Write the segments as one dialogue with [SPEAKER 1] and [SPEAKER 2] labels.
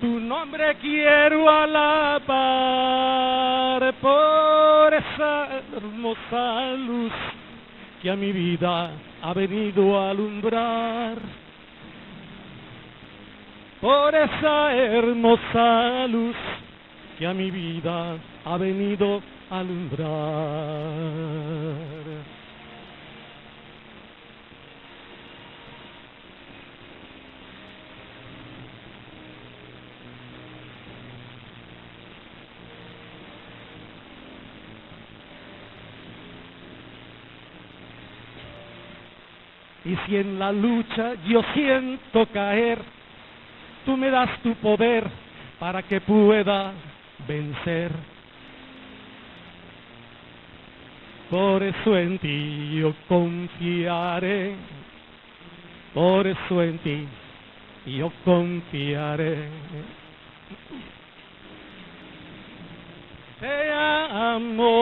[SPEAKER 1] Tu nombre quiero alabar por esa hermosa luz que a mi vida ha venido a alumbrar. Por esa hermosa luz que a mi vida ha venido a alumbrar. Y si en la lucha yo siento caer, tú me das tu poder para que pueda vencer. Por eso en ti yo confiaré, por eso en ti yo confiaré. Te amo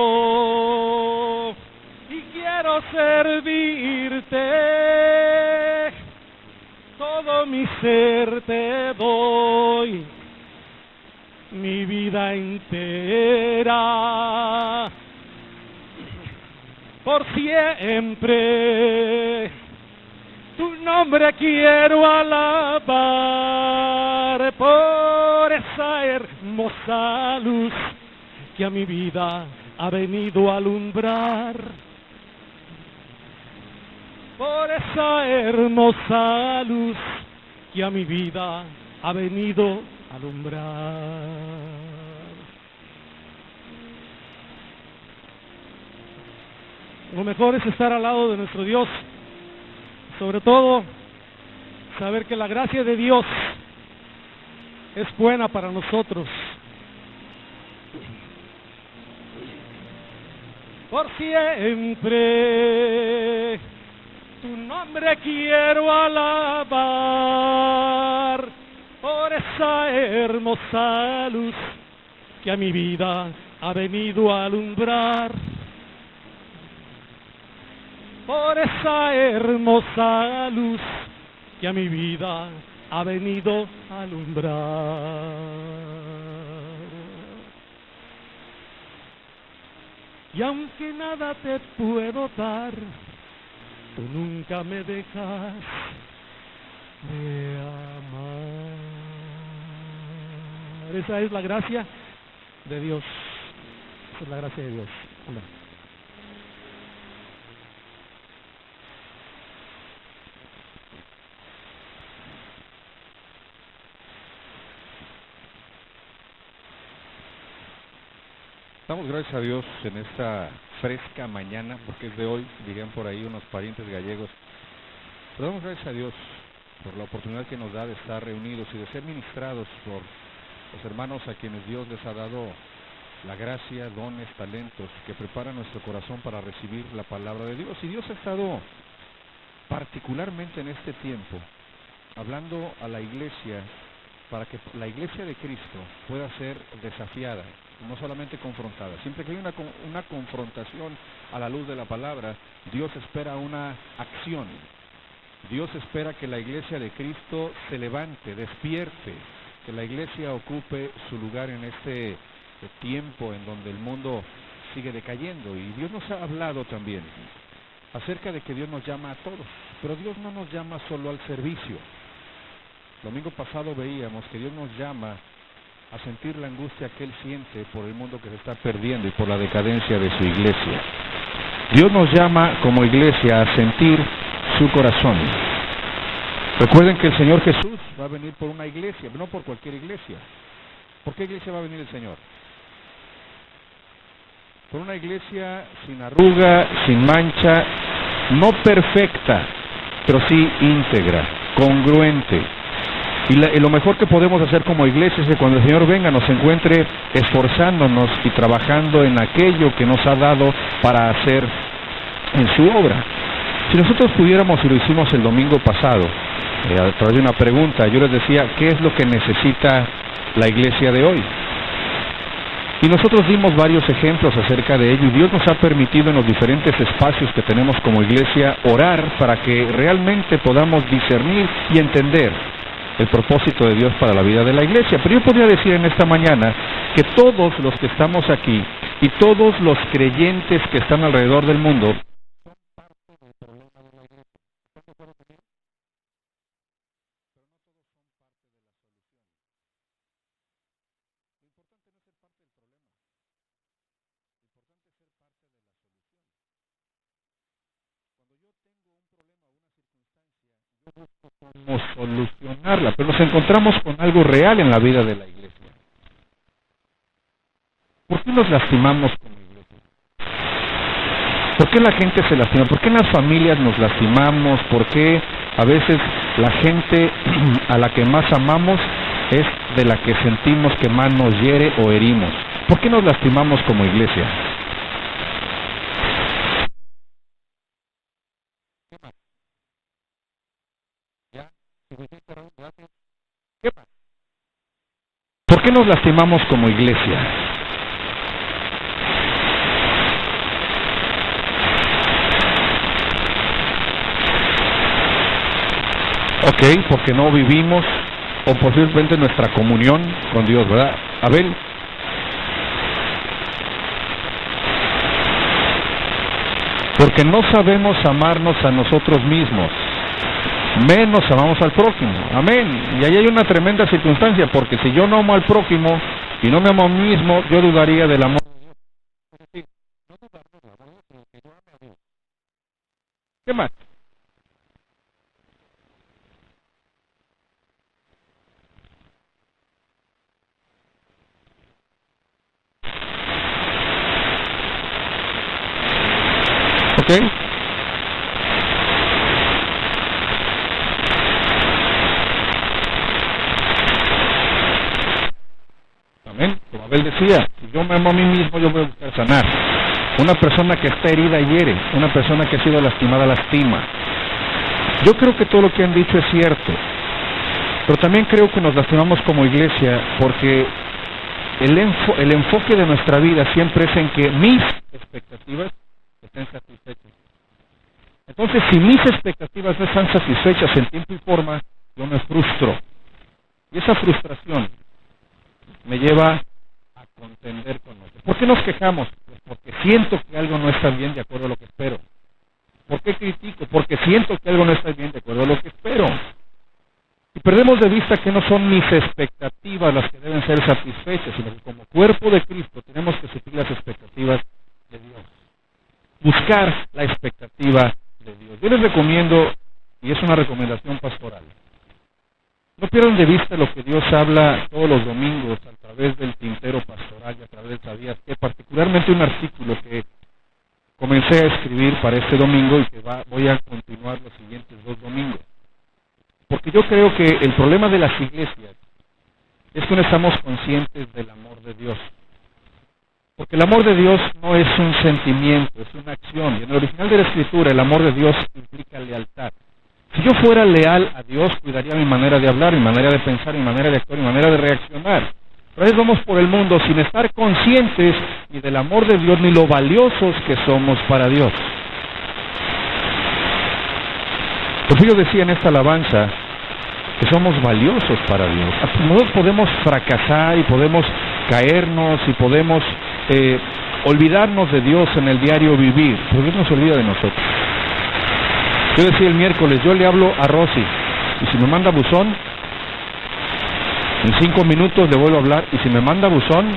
[SPEAKER 1] y quiero servirte, todo mi ser te doy, mi vida entera, por siempre. Tu nombre quiero alabar por esa hermosa luz que a mi vida ha venido a alumbrar. Por esa hermosa luz que a mi vida ha venido a alumbrar. Lo mejor es estar al lado de nuestro Dios, sobre todo saber que la gracia de Dios es buena para nosotros. Por siempre tu nombre quiero alabar por esa hermosa luz que a mi vida ha venido a alumbrar. Por esa hermosa luz que a mi vida ha venido a alumbrar. Y aunque nada te puedo dar, tú nunca me dejas de amar. Esa es la gracia de Dios. Esa es la gracia de Dios. Amén.
[SPEAKER 2] Damos gracias a Dios en esta fresca mañana, porque es de hoy, dirían por ahí unos parientes gallegos. Pero damos gracias a Dios por la oportunidad que nos da de estar reunidos y de ser ministrados por los hermanos a quienes Dios les ha dado la gracia, dones, talentos, que preparan nuestro corazón para recibir la palabra de Dios. Y Dios ha estado particularmente en este tiempo hablando a la iglesia para que la iglesia de Cristo pueda ser desafiada, no solamente confrontada. Siempre que hay una confrontación a la luz de la palabra, Dios espera una acción. Dios espera que la iglesia de Cristo se levante, despierte, que la iglesia ocupe su lugar en este tiempo en donde el mundo sigue decayendo. Y Dios nos ha hablado también acerca de que Dios nos llama a todos, pero Dios no nos llama solo al servicio. El domingo pasado veíamos que Dios nos llama a sentir la angustia que Él siente por el mundo que se está perdiendo y por la decadencia de su iglesia. Dios nos llama como iglesia a sentir su corazón. Recuerden que el Señor Jesús va a venir por una iglesia, no por cualquier iglesia. ¿Por qué iglesia va a venir el Señor? Por una iglesia sin arruga, sin mancha, no perfecta, pero sí íntegra, congruente. Y lo mejor que podemos hacer como iglesia es que cuando el Señor venga nos encuentre esforzándonos y trabajando en aquello que nos ha dado para hacer en su obra. Si nosotros pudiéramos, y lo hicimos el domingo pasado, a través de una pregunta, yo les decía, ¿qué es lo que necesita la iglesia de hoy? Y nosotros dimos varios ejemplos acerca de ello, y Dios nos ha permitido en los diferentes espacios que tenemos como iglesia orar para que realmente podamos discernir y entender el propósito de Dios para la vida de la iglesia. Pero yo podría decir en esta mañana que todos los que estamos aquí y todos los creyentes que están alrededor del mundo podemos solucionarla, pero nos encontramos con algo real en la vida de la iglesia. ¿Por qué nos lastimamos como iglesia? ¿Por qué la gente se lastima? ¿Por qué en las familias nos lastimamos? ¿Por qué a veces la gente a la que más amamos es de la que sentimos que más nos hiere o herimos? ¿Por qué nos lastimamos como iglesia? ¿Por qué nos lastimamos como iglesia? Ok, porque no vivimos o posiblemente nuestra comunión con Dios, ¿verdad? Abel. Porque no sabemos amarnos a nosotros mismos, menos amamos al prójimo. Amén. Y ahí hay una tremenda circunstancia, porque si yo no amo al prójimo y no me amo a mí mismo, yo dudaría del amor de Dios. ¿Qué más? ¿Ok? Amén. Como Abel decía, si yo me amo a mí mismo, yo voy a buscar sanar. Una persona que está herida hiere, una persona que ha sido lastimada lastima. Yo creo que todo lo que han dicho es cierto, pero también creo que nos lastimamos como iglesia porque el enfoque de nuestra vida siempre es en que mis expectativas estén satisfechas. Entonces, si mis expectativas no están satisfechas en tiempo y forma, yo me frustro. Y esa frustración me lleva a contender con otros. ¿Por qué nos quejamos? Pues porque siento que algo no está bien de acuerdo a lo que espero. ¿Por qué critico? Porque siento que algo no está bien de acuerdo a lo que espero. Y perdemos de vista que no son mis expectativas las que deben ser satisfechas, sino que como cuerpo de Cristo tenemos que suplir las expectativas de Dios. Buscar la expectativa de Dios. Yo les recomiendo, y es una recomendación pastoral, no pierdan de vista lo que Dios habla todos los domingos a través del tintero pastoral y a través del Sabías, que particularmente un artículo que comencé a escribir para este domingo y que voy a continuar los siguientes 2 domingos. Porque yo creo que el problema de las iglesias es que no estamos conscientes del amor de Dios. Porque el amor de Dios no es un sentimiento, es una acción. Y en el original de la Escritura, el amor de Dios implica lealtad. Si yo fuera leal a Dios, cuidaría mi manera de hablar, mi manera de pensar, mi manera de actuar, mi manera de reaccionar. Pero a veces vamos por el mundo sin estar conscientes ni del amor de Dios, ni lo valiosos que somos para Dios. Por eso yo decía en esta alabanza que somos valiosos para Dios. Nosotros podemos fracasar y podemos caernos y podemos olvidarnos de Dios en el diario vivir, pero Dios no se olvida de nosotros. Yo decía el miércoles, yo le hablo a Rosy, y si me manda buzón, en 5 minutos le vuelvo a hablar, y si me manda buzón,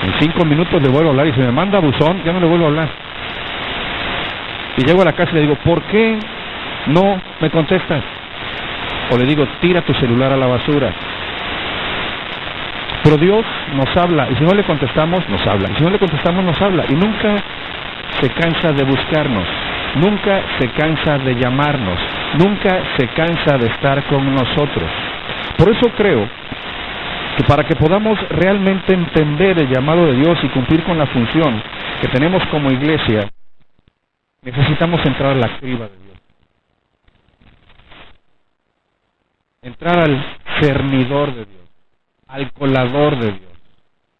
[SPEAKER 2] en 5 minutos le vuelvo a hablar, y si me manda buzón, ya no le vuelvo a hablar. Y llego a la casa y le digo, ¿por qué no me contestas? O le digo, tira tu celular a la basura. Pero Dios nos habla, y si no le contestamos, nos habla. Y si no le contestamos, nos habla. Y nunca se cansa de buscarnos, nunca se cansa de llamarnos, nunca se cansa de estar con nosotros. Por eso creo que para que podamos realmente entender el llamado de Dios y cumplir con la función que tenemos como iglesia, necesitamos entrar a la criba de Dios. Entrar al cernidor de Dios, al colador de Dios.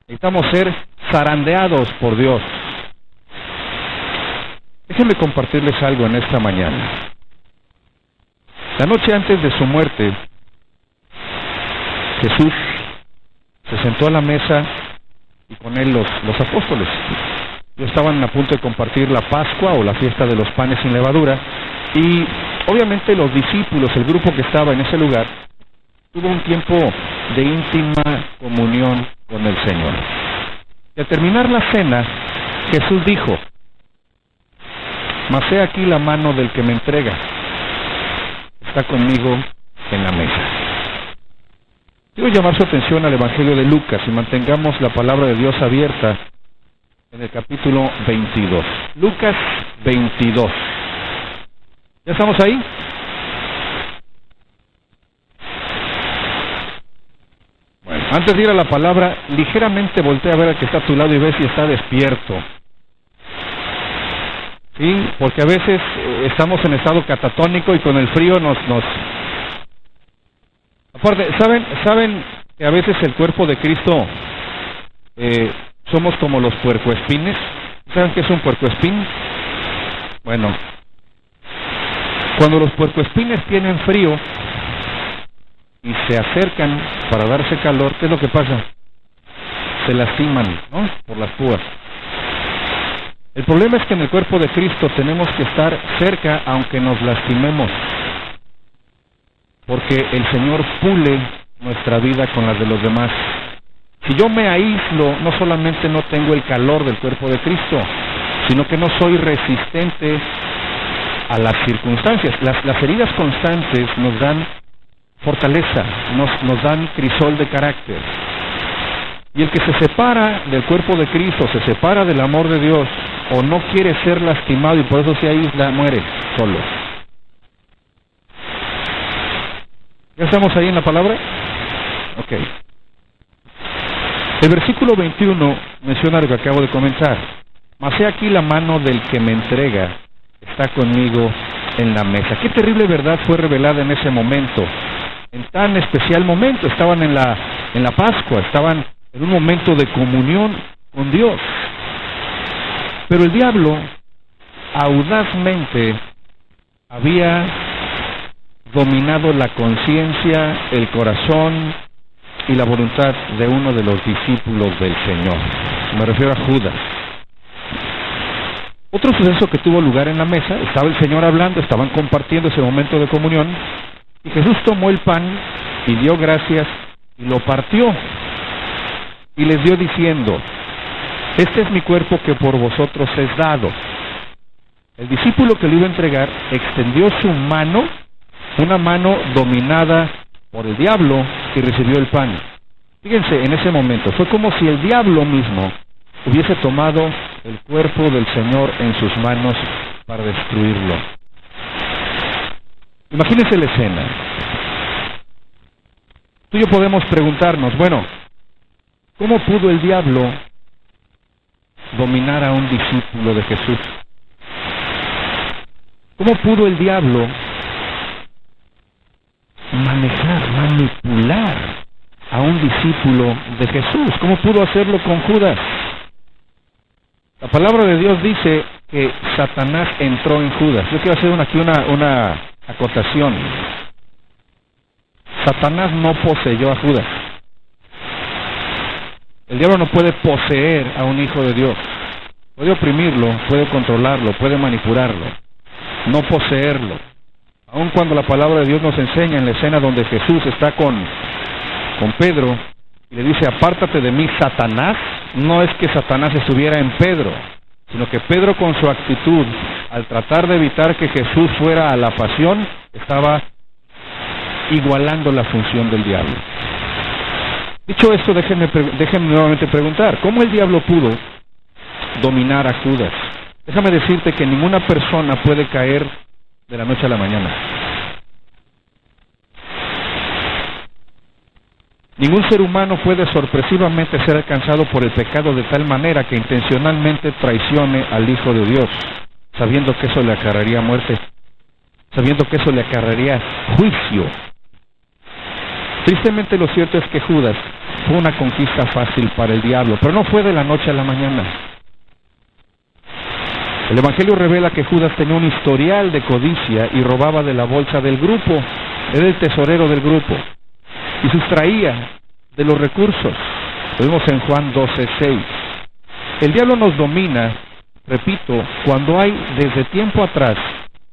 [SPEAKER 2] Necesitamos ser zarandeados por Dios. Déjenme compartirles algo en esta mañana. La noche antes de su muerte, Jesús se sentó a la mesa y con él los apóstoles. Ellos estaban a punto de compartir la Pascua o la fiesta de los panes sin levadura, y obviamente los discípulos, el grupo que estaba en ese lugar, tuvo un tiempo de íntima comunión con el Señor. Y al terminar la cena, Jesús dijo: mas he aquí la mano del que me entrega, está conmigo en la mesa. Quiero llamar su atención al Evangelio de Lucas y mantengamos la palabra de Dios abierta en el capítulo 22. Lucas 22. ¿Ya estamos ahí? Bueno, antes de ir a la palabra, ligeramente voltea a ver al que está a tu lado y ve si está despierto. Sí, porque a veces estamos en estado catatónico y con el frío nos... Aparte, ¿saben que a veces el cuerpo de Cristo somos como los puercoespines? ¿Saben qué es un puercoespín? Bueno, cuando los puercoespines tienen frío y se acercan para darse calor, ¿qué es lo que pasa? Se lastiman, ¿no? Por las púas. El problema es que en el cuerpo de Cristo tenemos que estar cerca aunque nos lastimemos, porque el Señor pule nuestra vida con las de los demás. Si yo me aíslo, no solamente no tengo el calor del cuerpo de Cristo, sino que no soy resistente a las circunstancias. Las heridas constantes nos dan fortaleza, nos dan crisol de carácter. Y el que se separa del cuerpo de Cristo, se separa del amor de Dios, o no quiere ser lastimado y por eso se aísla, muere solo. ¿Ya estamos ahí en la palabra? Ok. El versículo 21 menciona lo que acabo de comentar. Mas he aquí la mano del que me entrega está conmigo en la mesa. Qué terrible verdad fue revelada en ese momento, en tan especial momento. Estaban en la Pascua, estaban en un momento de comunión con Dios. Pero el diablo audazmente había dominado la conciencia, el corazón y la voluntad de uno de los discípulos del Señor. Me refiero a Judas. Otro suceso que tuvo lugar en la mesa, estaba el Señor hablando, estaban compartiendo ese momento de comunión, y Jesús tomó el pan y dio gracias y lo partió y les dio diciendo: este es mi cuerpo que por vosotros es dado. El discípulo que le iba a entregar extendió su mano, una mano dominada por el diablo, y recibió el pan. Fíjense, en ese momento fue como si el diablo mismo hubiese tomado el cuerpo del Señor en sus manos para destruirlo. Imagínense la escena. Tú y yo podemos preguntarnos, bueno, ¿cómo pudo el diablo dominar a un discípulo de Jesús? ¿Cómo pudo el diablo manejar, manipular a un discípulo de Jesús? ¿Cómo pudo hacerlo con Judas? La palabra de Dios dice que Satanás entró en Judas. Yo quiero hacer aquí una acotación. Satanás no poseyó a Judas. El diablo no puede poseer a un hijo de Dios. Puede oprimirlo, puede controlarlo, puede manipularlo, no poseerlo. Aun cuando la palabra de Dios nos enseña en la escena donde Jesús está con Pedro y le dice: apártate de mí, Satanás, no es que Satanás estuviera en Pedro, sino que Pedro, con su actitud, al tratar de evitar que Jesús fuera a la pasión, estaba igualando la función del diablo. Dicho esto, déjenme nuevamente preguntar: ¿cómo el diablo pudo dominar a Judas? Déjame decirte que ninguna persona puede caer de la noche a la mañana. Ningún ser humano puede sorpresivamente ser alcanzado por el pecado de tal manera que intencionalmente traicione al Hijo de Dios, sabiendo que eso le acarrearía muerte, sabiendo que eso le acarrearía juicio. Tristemente, lo cierto es que Judas fue una conquista fácil para el diablo, pero no fue de la noche a la mañana. El Evangelio revela que Judas tenía un historial de codicia y robaba de la bolsa del grupo. Era el tesorero del grupo. y sustraía de los recursos. Lo vimos en Juan 12:6. El diablo nos domina, repito, cuando hay desde tiempo atrás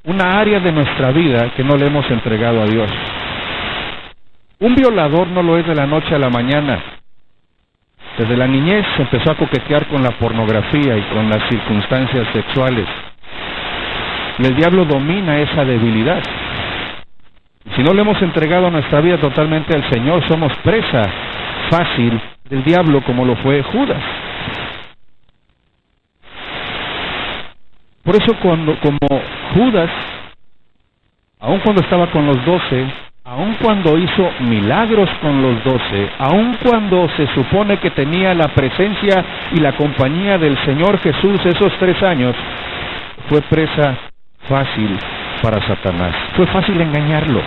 [SPEAKER 2] una área de nuestra vida que no le hemos entregado a Dios. Un violador no lo es de la noche a la mañana. Desde la niñez empezó a coquetear con la pornografía y con las circunstancias sexuales. Y el diablo domina esa debilidad. Si no le hemos entregado nuestra vida totalmente al Señor, somos presa fácil del diablo, como lo fue Judas. Por eso como Judas, aun cuando estaba con los 12, aun cuando hizo milagros con los 12, aun cuando se supone que tenía la presencia y la compañía del Señor Jesús esos 3 años, fue presa fácil para Satanás. Fue fácil engañarlo.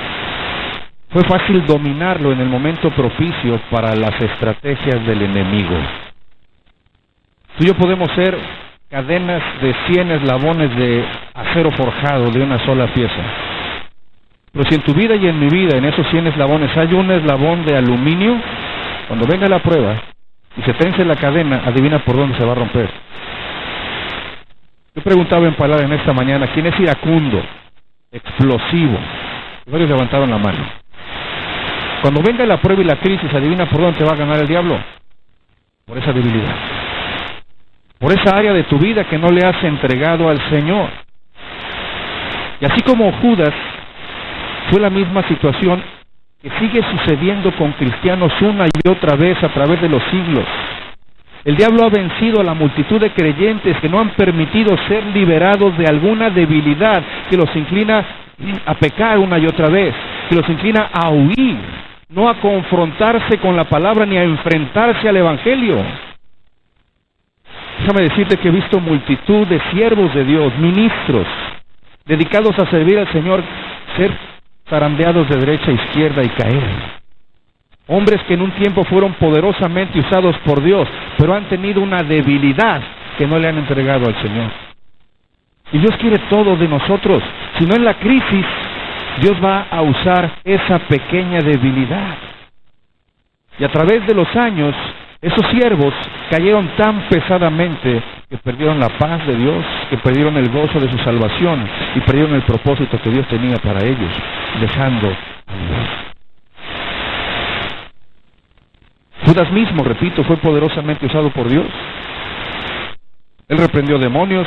[SPEAKER 2] Fue fácil dominarlo en el momento propicio para las estrategias del enemigo. Tú y yo podemos ser cadenas de 100 eslabones de acero forjado de una sola pieza. Pero si en tu vida y en mi vida, en esos 100 eslabones, hay un eslabón de aluminio, cuando venga la prueba y se tense la cadena, adivina por dónde se va a romper. Yo preguntaba en palabra en esta mañana, ¿quién es iracundo, explosivo? Y varios levantaron la mano. Cuando venga la prueba y la crisis, adivina por dónde te va a ganar el diablo. Por esa debilidad. Por esa área de tu vida que no le has entregado al Señor. Y así como Judas, fue la misma situación que sigue sucediendo con cristianos una y otra vez a través de los siglos. El diablo ha vencido a la multitud de creyentes que no han permitido ser liberados de alguna debilidad que los inclina a pecar una y otra vez, que los inclina a huir, no a confrontarse con la palabra ni a enfrentarse al Evangelio. Déjame decirte que he visto multitud de siervos de Dios, ministros, dedicados a servir al Señor, ser zarandeados de derecha a izquierda y caer. Hombres que en un tiempo fueron poderosamente usados por Dios, pero han tenido una debilidad que no le han entregado al Señor. Y Dios quiere todo de nosotros. Si no en la crisis, Dios va a usar esa pequeña debilidad. Y a través de los años, esos siervos cayeron tan pesadamente que perdieron la paz de Dios, que perdieron el gozo de su salvación y perdieron el propósito que Dios tenía para ellos, dejando a Dios. Judas mismo, repito, fue poderosamente usado por Dios. Él reprendió demonios,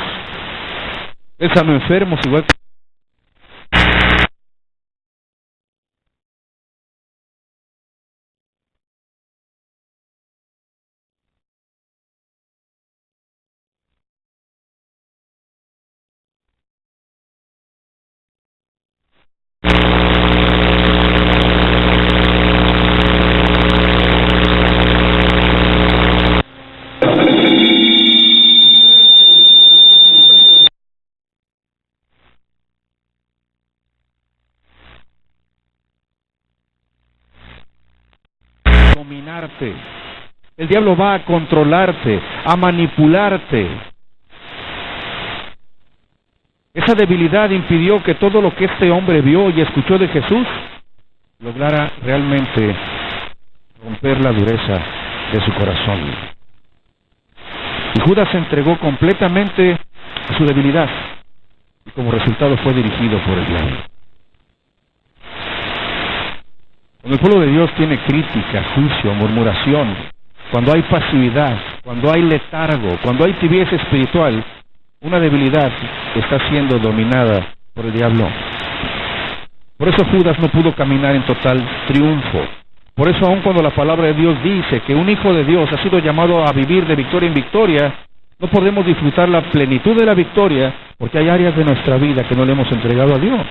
[SPEAKER 2] él sanó enfermos, igual que dominarte. El diablo va a controlarte, a manipularte. Esa debilidad impidió que todo lo que este hombre vio y escuchó de Jesús lograra realmente romper la dureza de su corazón. Y Judas se entregó completamente a su debilidad y como resultado fue dirigido por el diablo. Cuando el pueblo de Dios tiene crítica, juicio, murmuración, cuando hay pasividad, cuando hay letargo, cuando hay tibieza espiritual, una debilidad está siendo dominada por el diablo. Por eso Judas no pudo caminar en total triunfo. Por eso aun cuando la palabra de Dios dice que un hijo de Dios ha sido llamado a vivir de victoria en victoria, no podemos disfrutar la plenitud de la victoria porque hay áreas de nuestra vida que no le hemos entregado a Dios.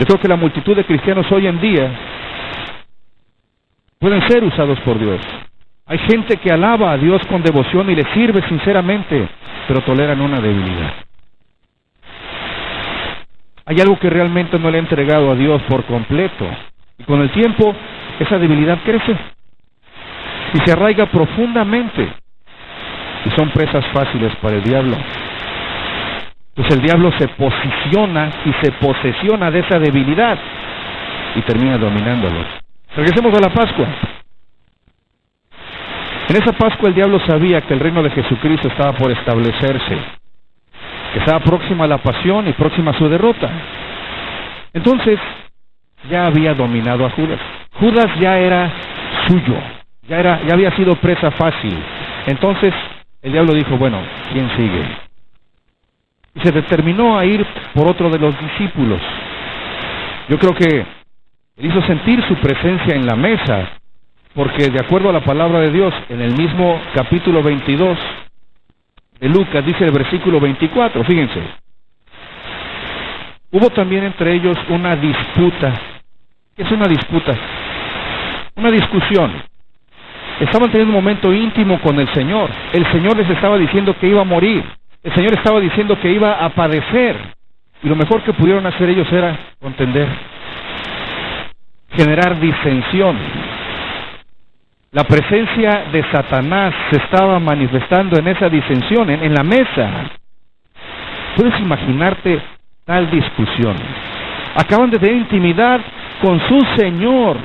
[SPEAKER 2] Yo creo que la multitud de cristianos hoy en día pueden ser usados por Dios. Hay gente que alaba a Dios con devoción y le sirve sinceramente, pero toleran una debilidad. Hay algo que realmente no le ha entregado a Dios por completo. Y con el tiempo, esa debilidad crece y se arraiga profundamente. Y son presas fáciles para el diablo. Pues el diablo se posiciona y se posesiona de esa debilidad y termina dominándolos. Regresemos a la Pascua. En esa Pascua el diablo sabía que el reino de Jesucristo estaba por establecerse, que estaba próxima a la pasión y próxima a su derrota. Entonces, ya había dominado a Judas. Judas ya era suyo, ya había sido presa fácil. Entonces, el diablo dijo, bueno, ¿quién sigue? Y se determinó a ir por otro de los discípulos. Yo creo que él hizo sentir su presencia en la mesa, porque de acuerdo a la palabra de Dios, en el mismo capítulo 22 de Lucas, dice el versículo 24, fíjense, hubo también entre ellos una disputa. ¿Qué es una disputa? Una discusión. Estaban teniendo un momento íntimo con el Señor. El Señor les estaba diciendo que iba a morir. El Señor estaba diciendo que iba a padecer. Y lo mejor que pudieron hacer ellos era contender, generar disensión. La presencia de Satanás se estaba manifestando en esa disensión, en la mesa. ¿Puedes imaginarte tal discusión? Acaban de tener intimidad con su Señor.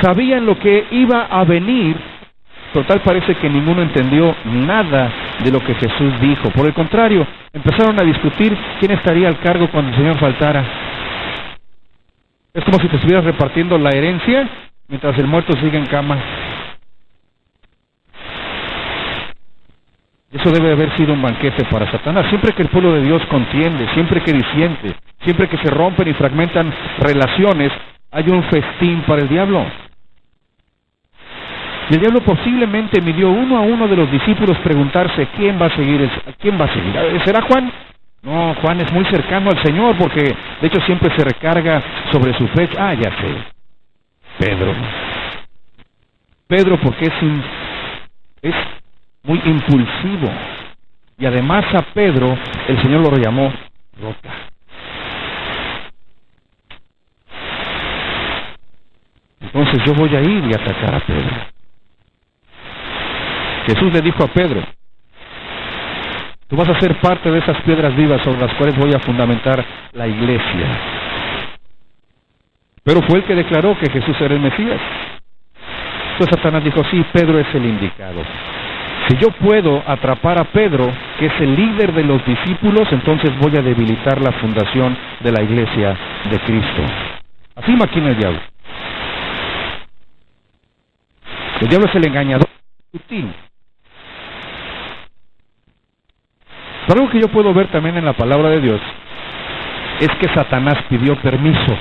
[SPEAKER 2] Sabían lo que iba a venir. Total, parece que ninguno entendió nada de lo que Jesús dijo. Por el contrario, empezaron a discutir quién estaría al cargo cuando el Señor faltara. Es como si te estuvieras repartiendo la herencia mientras el muerto sigue en cama. Eso debe haber sido un banquete para Satanás. Siempre que el pueblo de Dios contiende, siempre que disiente, siempre que se rompen y fragmentan relaciones, hay un festín para el diablo. Y el diablo posiblemente midió uno a uno de los discípulos preguntarse, ¿quién va a seguir? ¿Será Juan? No, Juan es muy cercano al Señor, porque de hecho siempre se recarga sobre su fecha. Ya sé. Pedro porque es muy impulsivo. Y además a Pedro el Señor lo llamó roca. Entonces yo voy a ir y atacar a Pedro. Jesús le dijo a Pedro, tú vas a ser parte de esas piedras vivas sobre las cuales voy a fundamentar la iglesia. Pero fue el que declaró que Jesús era el Mesías. Entonces Satanás dijo, sí, Pedro es el indicado. Si yo puedo atrapar a Pedro, que es el líder de los discípulos, entonces voy a debilitar la fundación de la iglesia de Cristo. Así maquina el diablo. El diablo es el engañador sutil. Pero algo que yo puedo ver también en la palabra de Dios es que Satanás pidió permiso.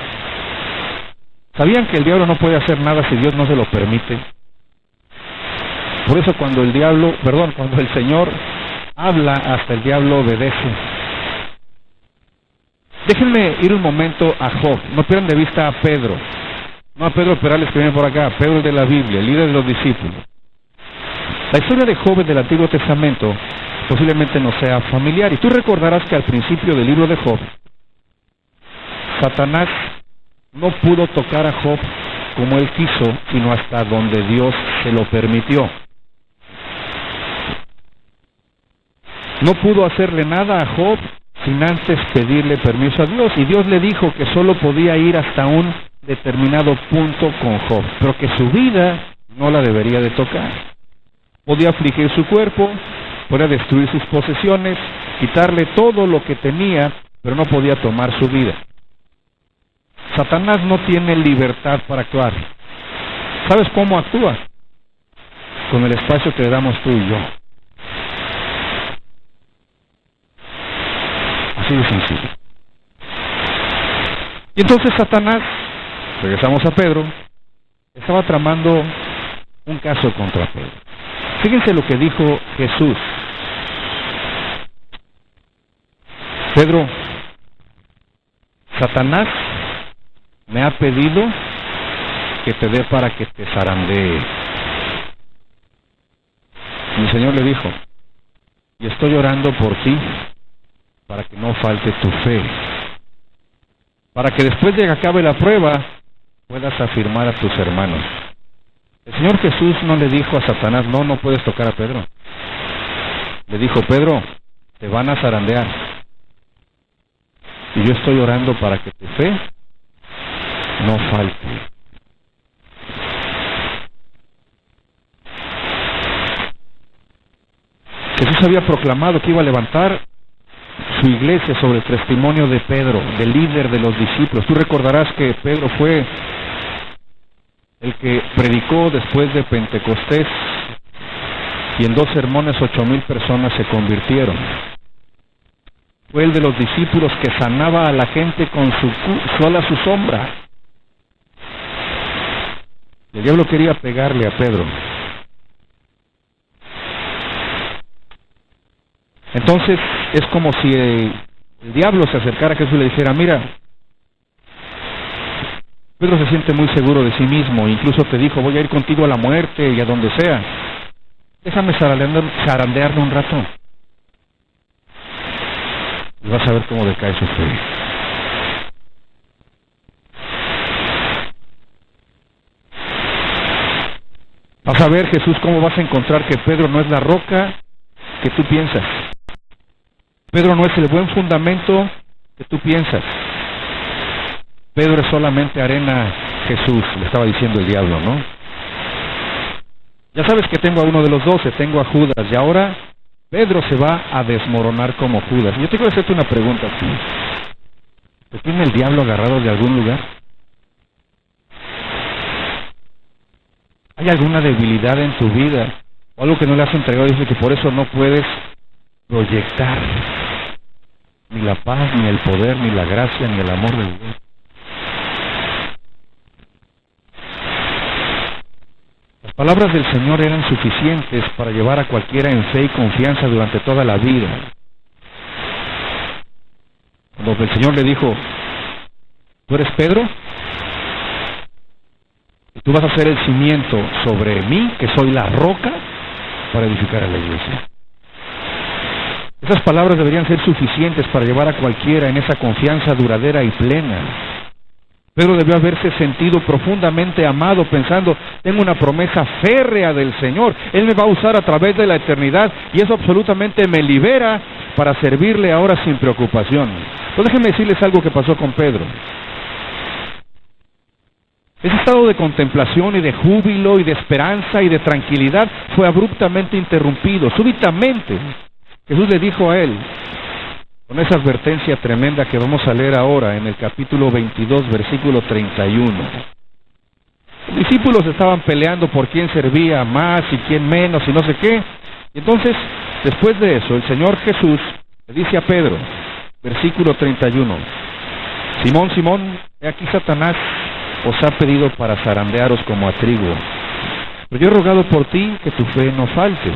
[SPEAKER 2] ¿Sabían que el diablo no puede hacer nada si Dios no se lo permite? Por eso cuando el Señor habla, hasta el diablo obedece. Déjenme ir un momento a Job. No pierdan de vista a Pedro. No a Pedro Perales que viene por acá, a Pedro de la Biblia, el líder de los discípulos. La historia de Job del Antiguo Testamento posiblemente no sea familiar. Y tú recordarás que al principio del libro de Job, Satanás no pudo tocar a Job como él quiso, sino hasta donde Dios se lo permitió. No pudo hacerle nada a Job sin antes pedirle permiso a Dios. Y Dios le dijo que solo podía ir hasta un determinado punto con Job, pero que su vida no la debería de tocar. Podía afligir su cuerpo, podía destruir sus posesiones, quitarle todo lo que tenía, pero no podía tomar su vida. Satanás no tiene libertad para actuar. ¿Sabes cómo actúa? Con el espacio que le damos tú y yo. Así de sencillo. Y entonces Satanás, regresamos a Pedro, estaba tramando un caso contra Pedro. Fíjense lo que dijo Jesús. Pedro, Satanás me ha pedido que te dé para que te zarandee. Y el Señor le dijo, y estoy orando por ti para que no falte tu fe, para que después de que acabe la prueba puedas afirmar a tus hermanos. El Señor Jesús no le dijo a Satanás, no puedes tocar a Pedro. Le dijo, Pedro, te van a zarandear. Y yo estoy orando para que tu fe no falte. Jesús había proclamado que iba a levantar su iglesia sobre el testimonio de Pedro, del líder de los discípulos. Tú recordarás que Pedro fue el que predicó después de Pentecostés, y en 2 sermones 8,000 personas se convirtieron. Fue el de los discípulos que sanaba a la gente con su sombra. El diablo quería pegarle a Pedro. Entonces es como si el diablo se acercara a Jesús y le dijera: mira, Pedro se siente muy seguro de sí mismo, incluso te dijo: voy a ir contigo a la muerte y a donde sea. Déjame zarandearle un rato. Y vas a ver cómo decae su fe. Vas a ver, Jesús, cómo vas a encontrar que Pedro no es la roca que tú piensas. Pedro no es el buen fundamento que tú piensas. Pedro es solamente arena, Jesús, le estaba diciendo el diablo, ¿no? Ya sabes que tengo a uno de los 12, tengo a Judas, y ahora Pedro se va a desmoronar como Judas. Yo te quiero hacerte una pregunta aquí. ¿Te tiene el diablo agarrado de algún lugar? ¿Hay alguna debilidad en tu vida? O algo que no le has entregado y dice que por eso no puedes proyectar ni la paz, ni el poder, ni la gracia, ni el amor de Dios. Las palabras del Señor eran suficientes para llevar a cualquiera en fe y confianza durante toda la vida. Cuando el Señor le dijo: ¿tú eres Pedro? Y tú vas a ser el cimiento sobre mí, que soy la roca, para edificar a la iglesia. Esas palabras deberían ser suficientes para llevar a cualquiera en esa confianza duradera y plena. Pedro debió haberse sentido profundamente amado, pensando: tengo una promesa férrea del Señor, Él me va a usar a través de la eternidad, y eso absolutamente me libera para servirle ahora sin preocupación. Pues déjenme decirles algo que pasó con Pedro. Ese estado de contemplación y de júbilo y de esperanza y de tranquilidad fue abruptamente interrumpido, súbitamente. Jesús le dijo a él, con esa advertencia tremenda que vamos a leer ahora en el capítulo 22, versículo 31. Los discípulos estaban peleando por quién servía más y quién menos y no sé qué. Y entonces, después de eso, el Señor Jesús le dice a Pedro, versículo 31, Simón, Simón, he aquí Satanás os ha pedido para zarandearos como a trigo. Pero yo he rogado por ti que tu fe no falte.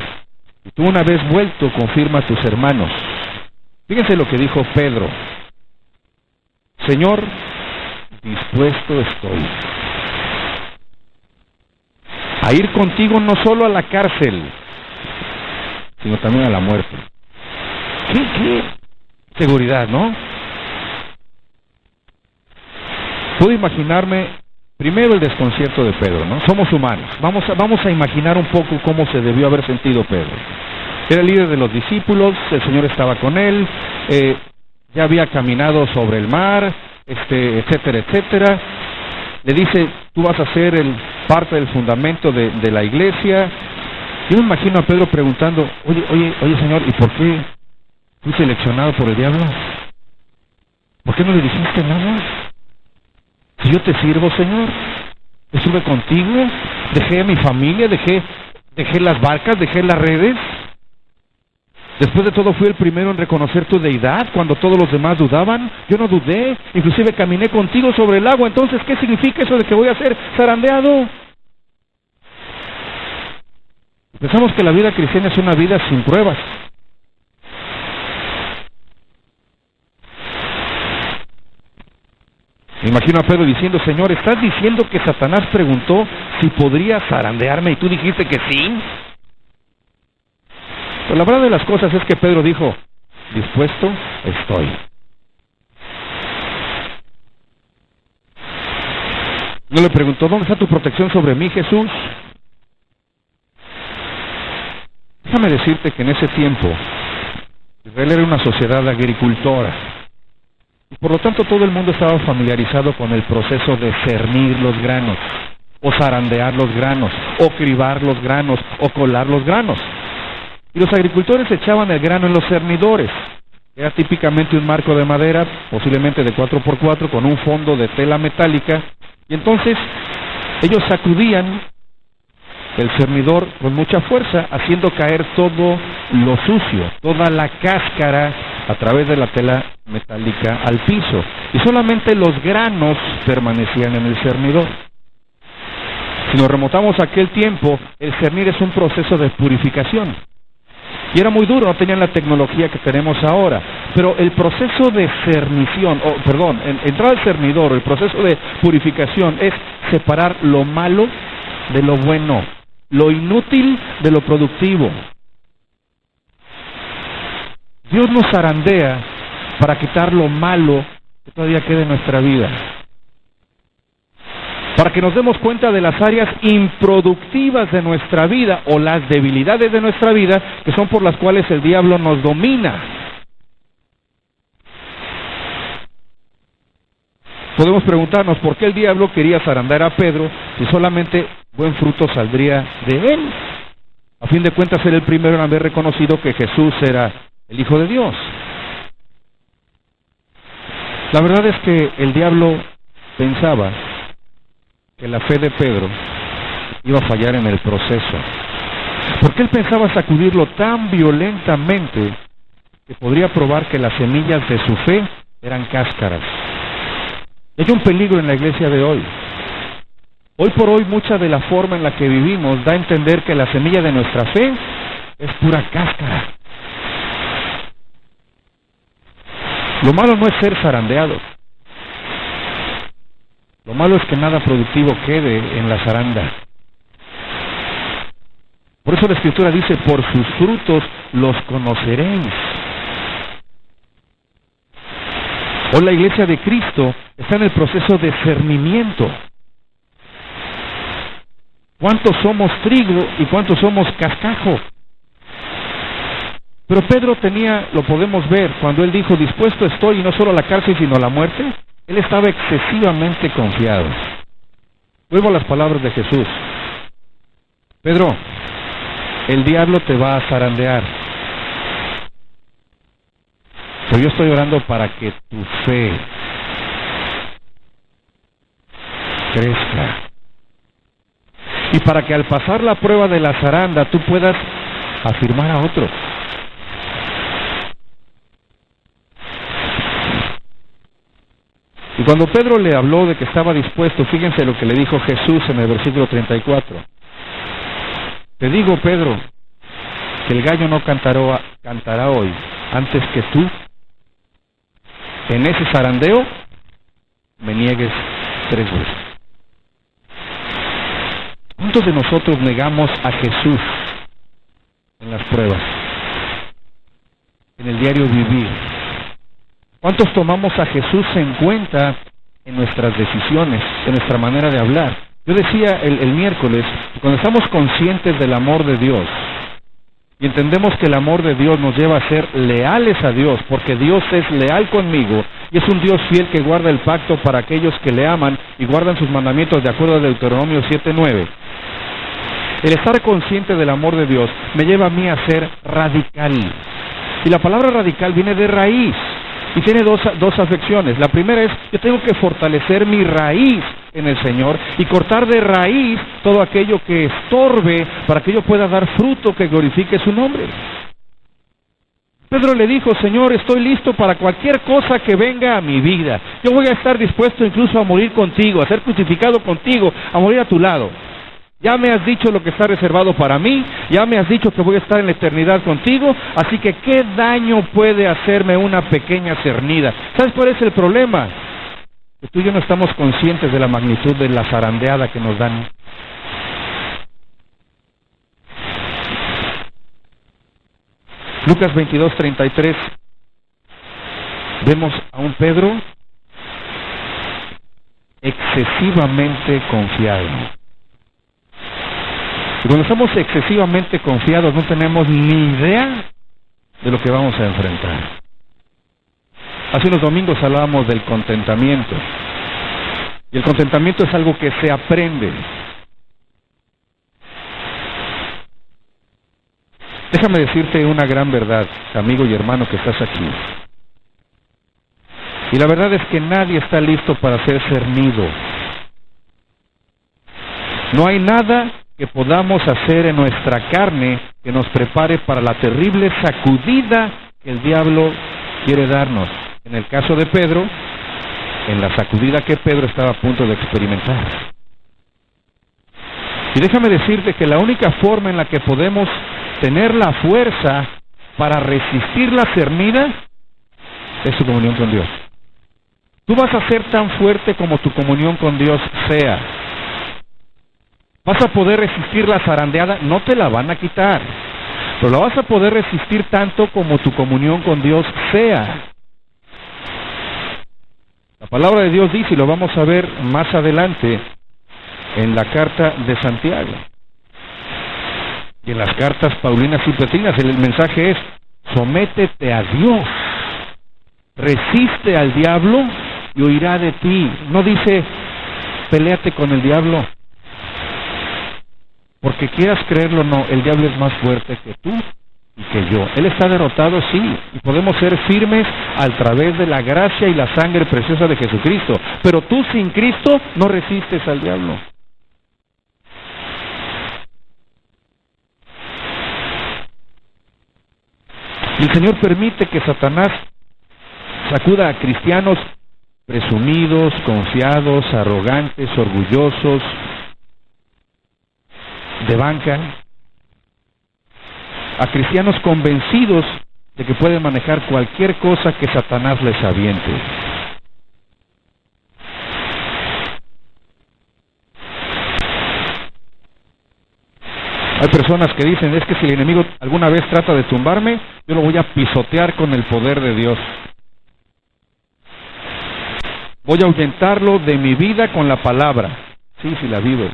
[SPEAKER 2] Y tú, una vez vuelto, confirma a tus hermanos. Fíjense lo que dijo Pedro: Señor, dispuesto estoy a ir contigo no solo a la cárcel, sino también a la muerte. ¿Qué seguridad, ¿no? Puedo imaginarme primero el desconcierto de Pedro, ¿no? Somos humanos. Vamos a imaginar un poco cómo se debió haber sentido Pedro. Era el líder de los discípulos, el Señor estaba con él, ya había caminado sobre el mar, etcétera, etcétera. Le dice: tú vas a ser parte del fundamento de la iglesia. Yo me imagino a Pedro preguntando: oye Señor, ¿y por qué fui seleccionado por el diablo? ¿Por qué no le dijiste nada? Si yo te sirvo, Señor, estuve contigo, dejé a mi familia, dejé las barcas, dejé las redes. Después de todo fui el primero en reconocer tu deidad cuando todos los demás dudaban. Yo no dudé, inclusive caminé contigo sobre el agua. Entonces, ¿qué significa eso de que voy a ser zarandeado? Pensamos que la vida cristiana es una vida sin pruebas. Me imagino a Pedro diciendo: Señor, ¿estás diciendo que Satanás preguntó si podría zarandearme y tú dijiste que sí? Pero la verdad de las cosas es que Pedro dijo: dispuesto estoy. No le preguntó: ¿dónde está tu protección sobre mí, Jesús? Déjame decirte que en ese tiempo Israel era una sociedad agricultora. Y por lo tanto todo el mundo estaba familiarizado con el proceso de cernir los granos, o zarandear los granos, o cribar los granos, o colar los granos. y los agricultores echaban el grano en los cernidores. Era típicamente un marco de madera, posiblemente de 4x4, con un fondo de tela metálica, y entonces ellos sacudían el cernidor con mucha fuerza, haciendo caer todo lo sucio, toda la cáscara a través de la tela metálica al piso, y solamente los granos permanecían en el cernidor. Si nos remontamos a aquel tiempo, el cernir es un proceso de purificación. Y era muy duro, no tenían la tecnología que tenemos ahora. Pero el proceso de cernición, entrar al cernidor, el proceso de purificación es separar lo malo de lo bueno, lo inútil de lo productivo. Dios nos zarandea para quitar lo malo que todavía queda en nuestra vida, para que nos demos cuenta de las áreas improductivas de nuestra vida o las debilidades de nuestra vida, que son por las cuales el diablo nos domina. Podemos preguntarnos por qué el diablo quería zarandear a Pedro si solamente buen fruto saldría de él. A fin de cuentas, era el primero en haber reconocido que Jesús era el Hijo de Dios. La verdad es que el diablo pensaba que la fe de Pedro iba a fallar en el proceso, porque él pensaba sacudirlo tan violentamente que podría probar que las semillas de su fe eran cáscaras. Hay un peligro en la iglesia de hoy. Hoy por hoy, mucha de la forma en la que vivimos da a entender que la semilla de nuestra fe es pura cáscara. Lo malo no es ser zarandeado. Lo malo es que nada productivo quede en la zaranda. Por eso la Escritura dice, por sus frutos los conoceréis. Hoy la iglesia de Cristo está en el proceso de cernimiento. ¿Cuántos somos trigo y cuántos somos cascajo? Pero Pedro lo podemos ver, cuando él dijo, dispuesto estoy, y no solo a la cárcel, sino a la muerte. Él estaba excesivamente confiado. Vuelvo a las palabras de Jesús. Pedro, el diablo te va a zarandear, pero yo estoy orando para que tu fe crezca. Y para que al pasar la prueba de la zaranda, tú puedas afirmar a otros. Y cuando Pedro le habló de que estaba dispuesto, fíjense lo que le dijo Jesús en el versículo 34. Te digo, Pedro, que el gallo no cantará hoy antes que tú, en ese zarandeo, me niegues 3 veces. ¿Cuántos de nosotros negamos a Jesús en las pruebas, en el diario vivir? ¿Cuántos tomamos a Jesús en cuenta en nuestras decisiones, en nuestra manera de hablar? Yo decía el miércoles, cuando estamos conscientes del amor de Dios y entendemos que el amor de Dios nos lleva a ser leales a Dios, porque Dios es leal conmigo y es un Dios fiel que guarda el pacto para aquellos que le aman y guardan sus mandamientos de acuerdo a Deuteronomio 7:9. El estar consciente del amor de Dios me lleva a mí a ser radical. Y la palabra radical viene de raíz. Y tiene dos afecciones. La primera es, yo tengo que fortalecer mi raíz en el Señor y cortar de raíz todo aquello que estorbe para que yo pueda dar fruto que glorifique su nombre. Pedro le dijo, Señor, estoy listo para cualquier cosa que venga a mi vida. Yo voy a estar dispuesto incluso a morir contigo, a ser crucificado contigo, a morir a tu lado. Ya me has dicho lo que está reservado para mí, ya me has dicho que voy a estar en la eternidad contigo, así que ¿qué daño puede hacerme una pequeña cernida? ¿Sabes cuál es el problema? Que tú y yo no estamos conscientes de la magnitud de la zarandeada que nos dan. Lucas 22:33, vemos a un Pedro excesivamente confiado. Y cuando estamos excesivamente confiados no tenemos ni idea de lo que vamos a enfrentar. Hace unos domingos hablábamos del contentamiento. Y el contentamiento es algo que se aprende. Déjame decirte una gran verdad, amigo y hermano que estás aquí. Y la verdad es que nadie está listo para ser cernido. No hay nada que podamos hacer en nuestra carne que nos prepare para la terrible sacudida que el diablo quiere darnos. En el caso de Pedro, en la sacudida que Pedro estaba a punto de experimentar. Y déjame decirte que la única forma en la que podemos tener la fuerza para resistir la cernida es tu comunión con Dios. Tú vas a ser tan fuerte como tu comunión con Dios sea. Vas a poder resistir la zarandeada, no te la van a quitar, pero la vas a poder resistir tanto como tu comunión con Dios sea. La palabra de Dios dice, y lo vamos a ver más adelante, en la carta de Santiago. Y en las cartas paulinas y petrinas, el mensaje es, sométete a Dios, resiste al diablo y huirá de ti. No dice, peléate con el diablo. Porque quieras creerlo o no, el diablo es más fuerte que tú y que yo. Él está derrotado, sí, y podemos ser firmes a través de la gracia y la sangre preciosa de Jesucristo. Pero tú sin Cristo no resistes al diablo. Y el Señor permite que Satanás sacuda a cristianos presumidos, confiados, arrogantes, orgullosos, de banca, a cristianos convencidos de que pueden manejar cualquier cosa que Satanás les aviente. Hay personas que dicen, es que si el enemigo alguna vez trata de tumbarme, yo lo voy a pisotear con el poder de Dios. Voy a ahuyentarlo de mi vida con la palabra. Sí, si la vivo.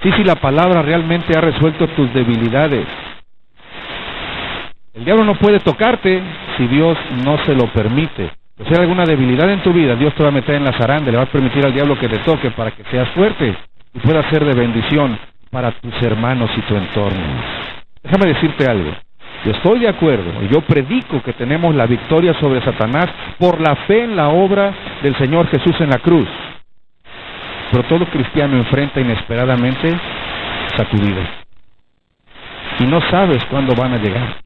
[SPEAKER 2] Sí, si la palabra realmente ha resuelto tus debilidades. El diablo no puede tocarte si Dios no se lo permite. Si hay alguna debilidad en tu vida, Dios te va a meter en la zaranda, le va a permitir al diablo que te toque para que seas fuerte y pueda ser de bendición para tus hermanos y tu entorno. Déjame decirte algo. Yo estoy de acuerdo y yo predico que tenemos la victoria sobre Satanás por la fe en la obra del Señor Jesús en la cruz. Pero todo cristiano enfrenta inesperadamente sacudidas. Y no sabes cuándo van a llegar.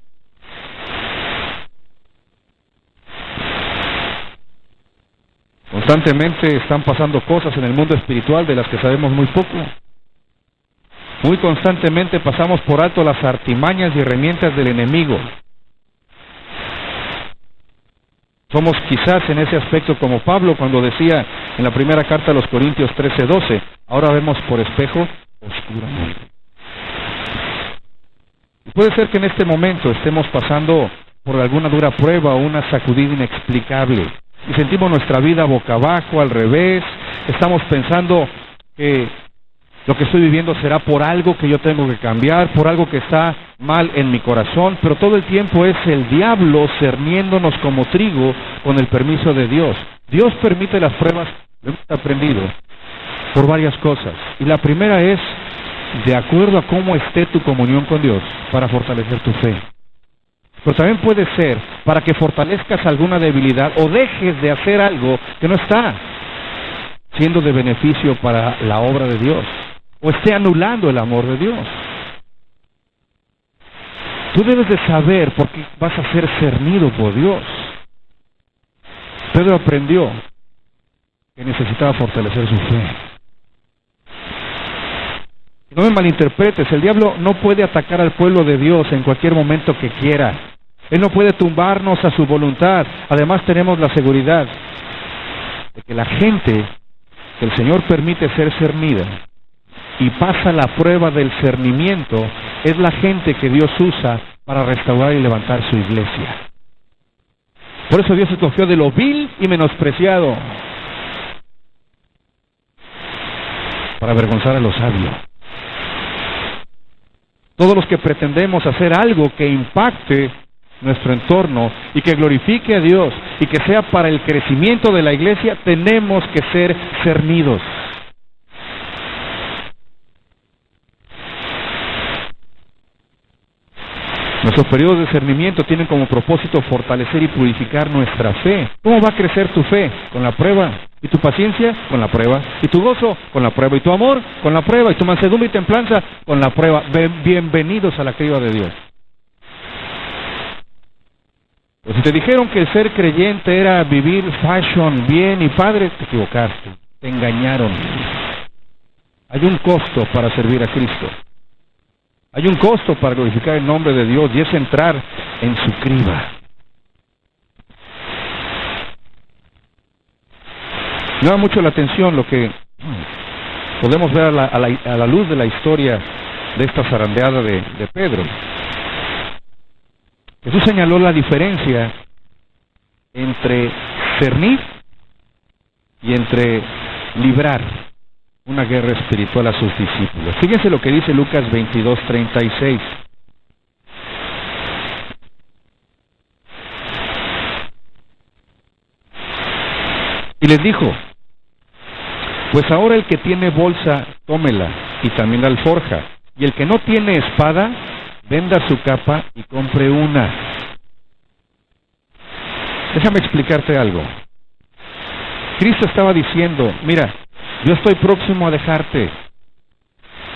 [SPEAKER 2] Constantemente están pasando cosas en el mundo espiritual de las que sabemos muy poco. Muy constantemente pasamos por alto las artimañas y herramientas del enemigo. Somos quizás en ese aspecto como Pablo cuando decía en la primera carta a los Corintios 13:12, ahora vemos por espejo oscuramente. Y puede ser que en este momento estemos pasando por alguna dura prueba o una sacudida inexplicable y sentimos nuestra vida boca abajo, al revés, estamos pensando que lo que estoy viviendo será por algo que yo tengo que cambiar, por algo que está mal en mi corazón, pero todo el tiempo es el diablo cerniéndonos como trigo con el permiso de Dios. Dios permite las pruebas, lo hemos aprendido, por varias cosas. Y la primera es, de acuerdo a cómo esté tu comunión con Dios, para fortalecer tu fe. Pero también puede ser para que fortalezcas alguna debilidad o dejes de hacer algo que no está siendo de beneficio para la obra de Dios, o esté anulando el amor de Dios. Tú debes de saber por qué vas a ser cernido por Dios. Pedro aprendió que necesitaba fortalecer su fe. No me malinterpretes, el diablo no puede atacar al pueblo de Dios en cualquier momento que quiera. Él no puede tumbarnos a su voluntad. Además tenemos la seguridad de que la gente que el Señor permite ser cernida y pasa la prueba del cernimiento es la gente que Dios usa para restaurar y levantar su iglesia. Por eso Dios escogió de lo vil y menospreciado para avergonzar a los sabios. Todos los que pretendemos hacer algo que impacte nuestro entorno y que glorifique a Dios y que sea para el crecimiento de la iglesia, tenemos que ser cernidos. Nuestros periodos de discernimiento tienen como propósito fortalecer y purificar nuestra fe. ¿Cómo va a crecer tu fe? Con la prueba. ¿Y tu paciencia? Con la prueba. ¿Y tu gozo? Con la prueba. ¿Y tu amor? Con la prueba. ¿Y tu mansedumbre y templanza? Con la prueba. Bienvenidos a la criba de Dios. Pues si te dijeron que el ser creyente era vivir fashion, bien y padre, te equivocaste. Te engañaron. Hay un costo para servir a Cristo. Hay un costo para glorificar el nombre de Dios y es entrar en su criba. Me llama mucho la atención lo que podemos ver a la luz de la historia de esta zarandeada de Pedro. Jesús señaló la diferencia entre cernir y entre librar una guerra espiritual a sus discípulos. Fíjense lo que dice Lucas 22:36. Y les dijo: pues ahora el que tiene bolsa, tómela, y también la alforja, y el que no tiene espada, venda su capa y compre una. Déjame explicarte algo. Cristo estaba diciendo: mira, yo estoy próximo a dejarte.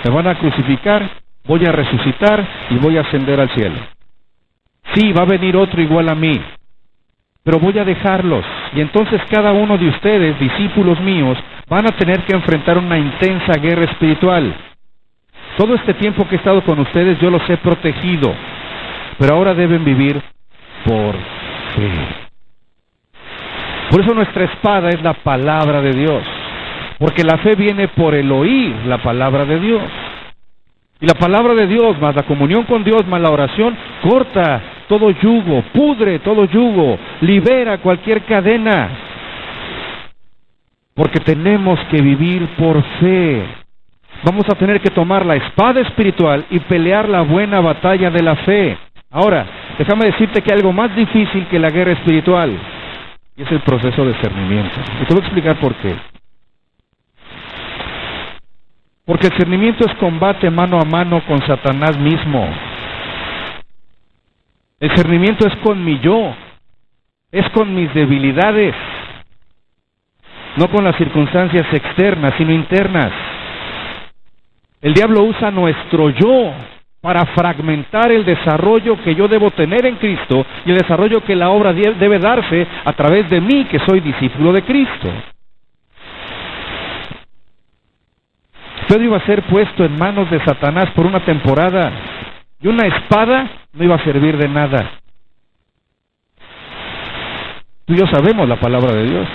[SPEAKER 2] Me van a crucificar, voy a resucitar y voy a ascender al cielo. Sí, va a venir otro igual a mí, pero voy a dejarlos. Y entonces cada uno de ustedes, discípulos míos, van a tener que enfrentar una intensa guerra espiritual. Todo este tiempo que he estado con ustedes yo los he protegido, pero ahora deben vivir por fe. Por eso nuestra espada es la palabra de Dios, porque la fe viene por el oír la palabra de Dios. Y la palabra de Dios, más la comunión con Dios, más la oración, corta todo yugo, pudre todo yugo, libera cualquier cadena. Porque tenemos que vivir por fe. Vamos a tener que tomar la espada espiritual y pelear la buena batalla de la fe. Ahora, déjame decirte que hay algo más difícil que la guerra espiritual, y es el proceso de discernimiento. Y te voy a explicar por qué. Porque el discernimiento es combate mano a mano con Satanás mismo. El discernimiento es con mi yo, es con mis debilidades, no con las circunstancias externas, sino internas. El diablo usa nuestro yo para fragmentar el desarrollo que yo debo tener en Cristo y el desarrollo que la obra debe darse a través de mí, que soy discípulo de Cristo. Pedro iba a ser puesto en manos de Satanás por una temporada, y una espada no iba a servir de nada. Tú y yo sabemos la palabra de Dios,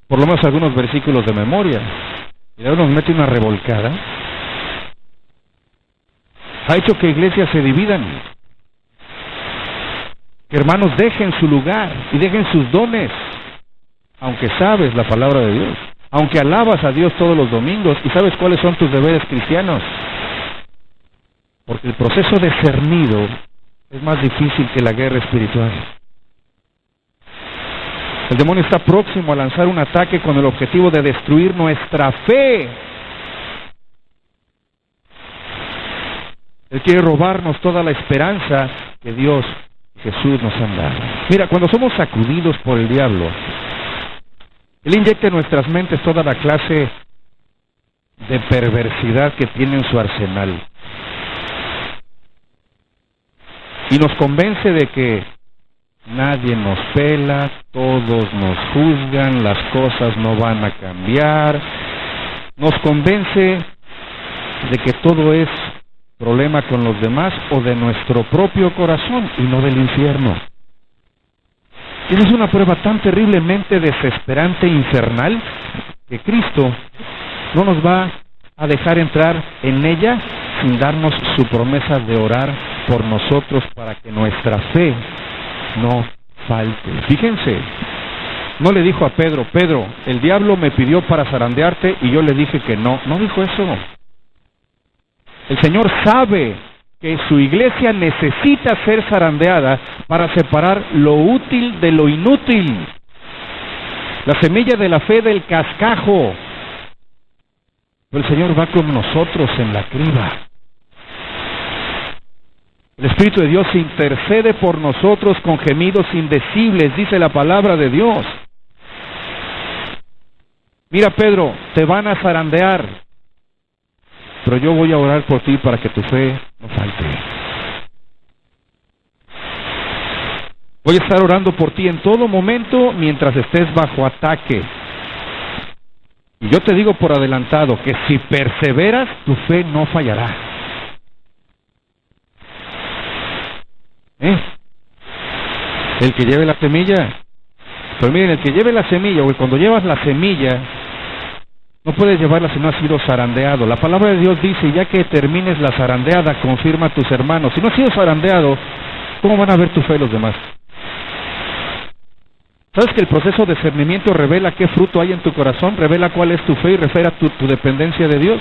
[SPEAKER 2] por lo menos algunos versículos de memoria, y ahora nos mete una revolcada. Ha hecho que iglesias se dividan, que hermanos dejen su lugar y dejen sus dones, aunque sabes la palabra de Dios, aunque alabas a Dios todos los domingos y sabes cuáles son tus deberes cristianos. Porque el proceso de discernido es más difícil que la guerra espiritual. El demonio está próximo a lanzar un ataque con el objetivo de destruir nuestra fe. Él quiere robarnos toda la esperanza que Dios y Jesús nos han dado. Mira, cuando somos sacudidos por el diablo, él inyecta en nuestras mentes toda la clase de perversidad que tiene en su arsenal. Y nos convence de que nadie nos pela, todos nos juzgan, las cosas no van a cambiar. Nos convence de que todo es problema con los demás o de nuestro propio corazón y no del infierno. Esa es una prueba tan terriblemente desesperante e infernal que Cristo no nos va a dejar entrar en ella sin darnos su promesa de orar por nosotros para que nuestra fe no falte. Fíjense, no le dijo a Pedro: Pedro, el diablo me pidió para zarandearte y yo le dije que no. No dijo eso. El Señor sabe que su iglesia necesita ser zarandeada para separar lo útil de lo inútil, la semilla de la fe del cascajo. Pero el Señor va con nosotros en la criba. El Espíritu de Dios intercede por nosotros con gemidos indecibles, dice la palabra de Dios. Mira, Pedro, te van a zarandear, pero yo voy a orar por ti para que tu fe no falte. Voy a estar orando por ti en todo momento mientras estés bajo ataque. Y yo te digo por adelantado que si perseveras, tu fe no fallará. El que lleve la semilla. Pero miren, el que lleve la semilla, o cuando llevas la semilla, no puedes llevarla si no has sido zarandeado. La palabra de Dios dice, ya que termines la zarandeada, confirma a tus hermanos. Si no has sido zarandeado, ¿cómo van a ver tu fe los demás? ¿Sabes que el proceso de discernimiento revela qué fruto hay en tu corazón? Revela cuál es tu fe y revela tu dependencia de Dios.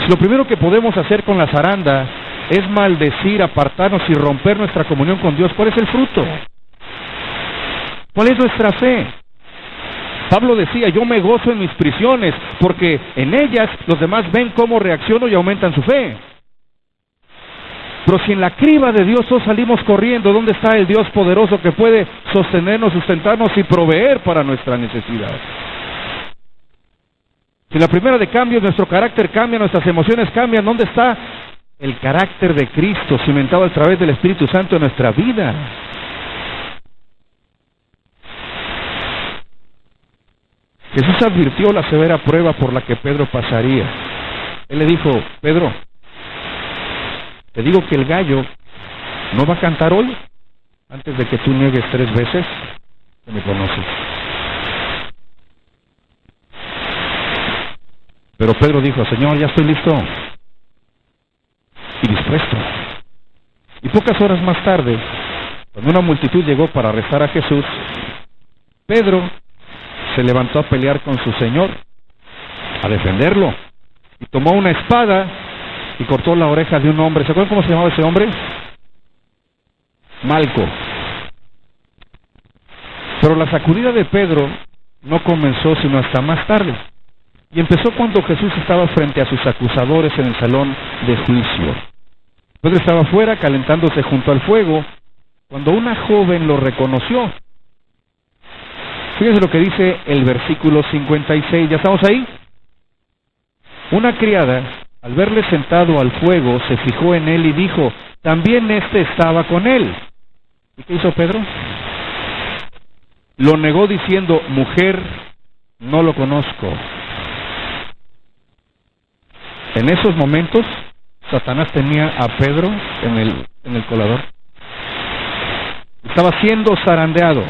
[SPEAKER 2] Si lo primero que podemos hacer con la zaranda es maldecir, apartarnos y romper nuestra comunión con Dios, ¿cuál es el fruto? ¿Cuál es nuestra fe? Pablo decía, yo me gozo en mis prisiones, porque en ellas los demás ven cómo reacciono y aumentan su fe. Pero si en la criba de Dios todos salimos corriendo, ¿dónde está el Dios poderoso que puede sostenernos, sustentarnos y proveer para nuestra necesidad? Si la primera de cambio, nuestro carácter cambia, nuestras emociones cambian, ¿dónde está el carácter de Cristo cimentado a través del Espíritu Santo en nuestra vida? Jesús advirtió la severa prueba por la que Pedro pasaría. Él le dijo, Pedro, te digo que el gallo no va a cantar hoy antes de que tú niegues 3 veces que me conoces. Pero Pedro dijo, Señor, ya estoy listo y dispuesto. Y pocas horas más tarde, cuando una multitud llegó para arrestar a Jesús, Pedro se levantó a pelear con su Señor, a defenderlo, y tomó una espada y cortó la oreja de un hombre. ¿Se acuerdan cómo se llamaba ese hombre? Malco. Pero la sacudida de Pedro no comenzó sino hasta más tarde, y empezó cuando Jesús estaba frente a sus acusadores en el salón de juicio. Pedro estaba afuera calentándose junto al fuego, cuando una joven lo reconoció. Fíjense lo que dice el versículo 56, ¿ya estamos ahí? Una criada, al verle sentado al fuego, se fijó en él y dijo, también este estaba con él. ¿Y qué hizo Pedro? Lo negó diciendo, mujer, no lo conozco. En esos momentos, Satanás tenía a Pedro en el colador. Estaba siendo zarandeado.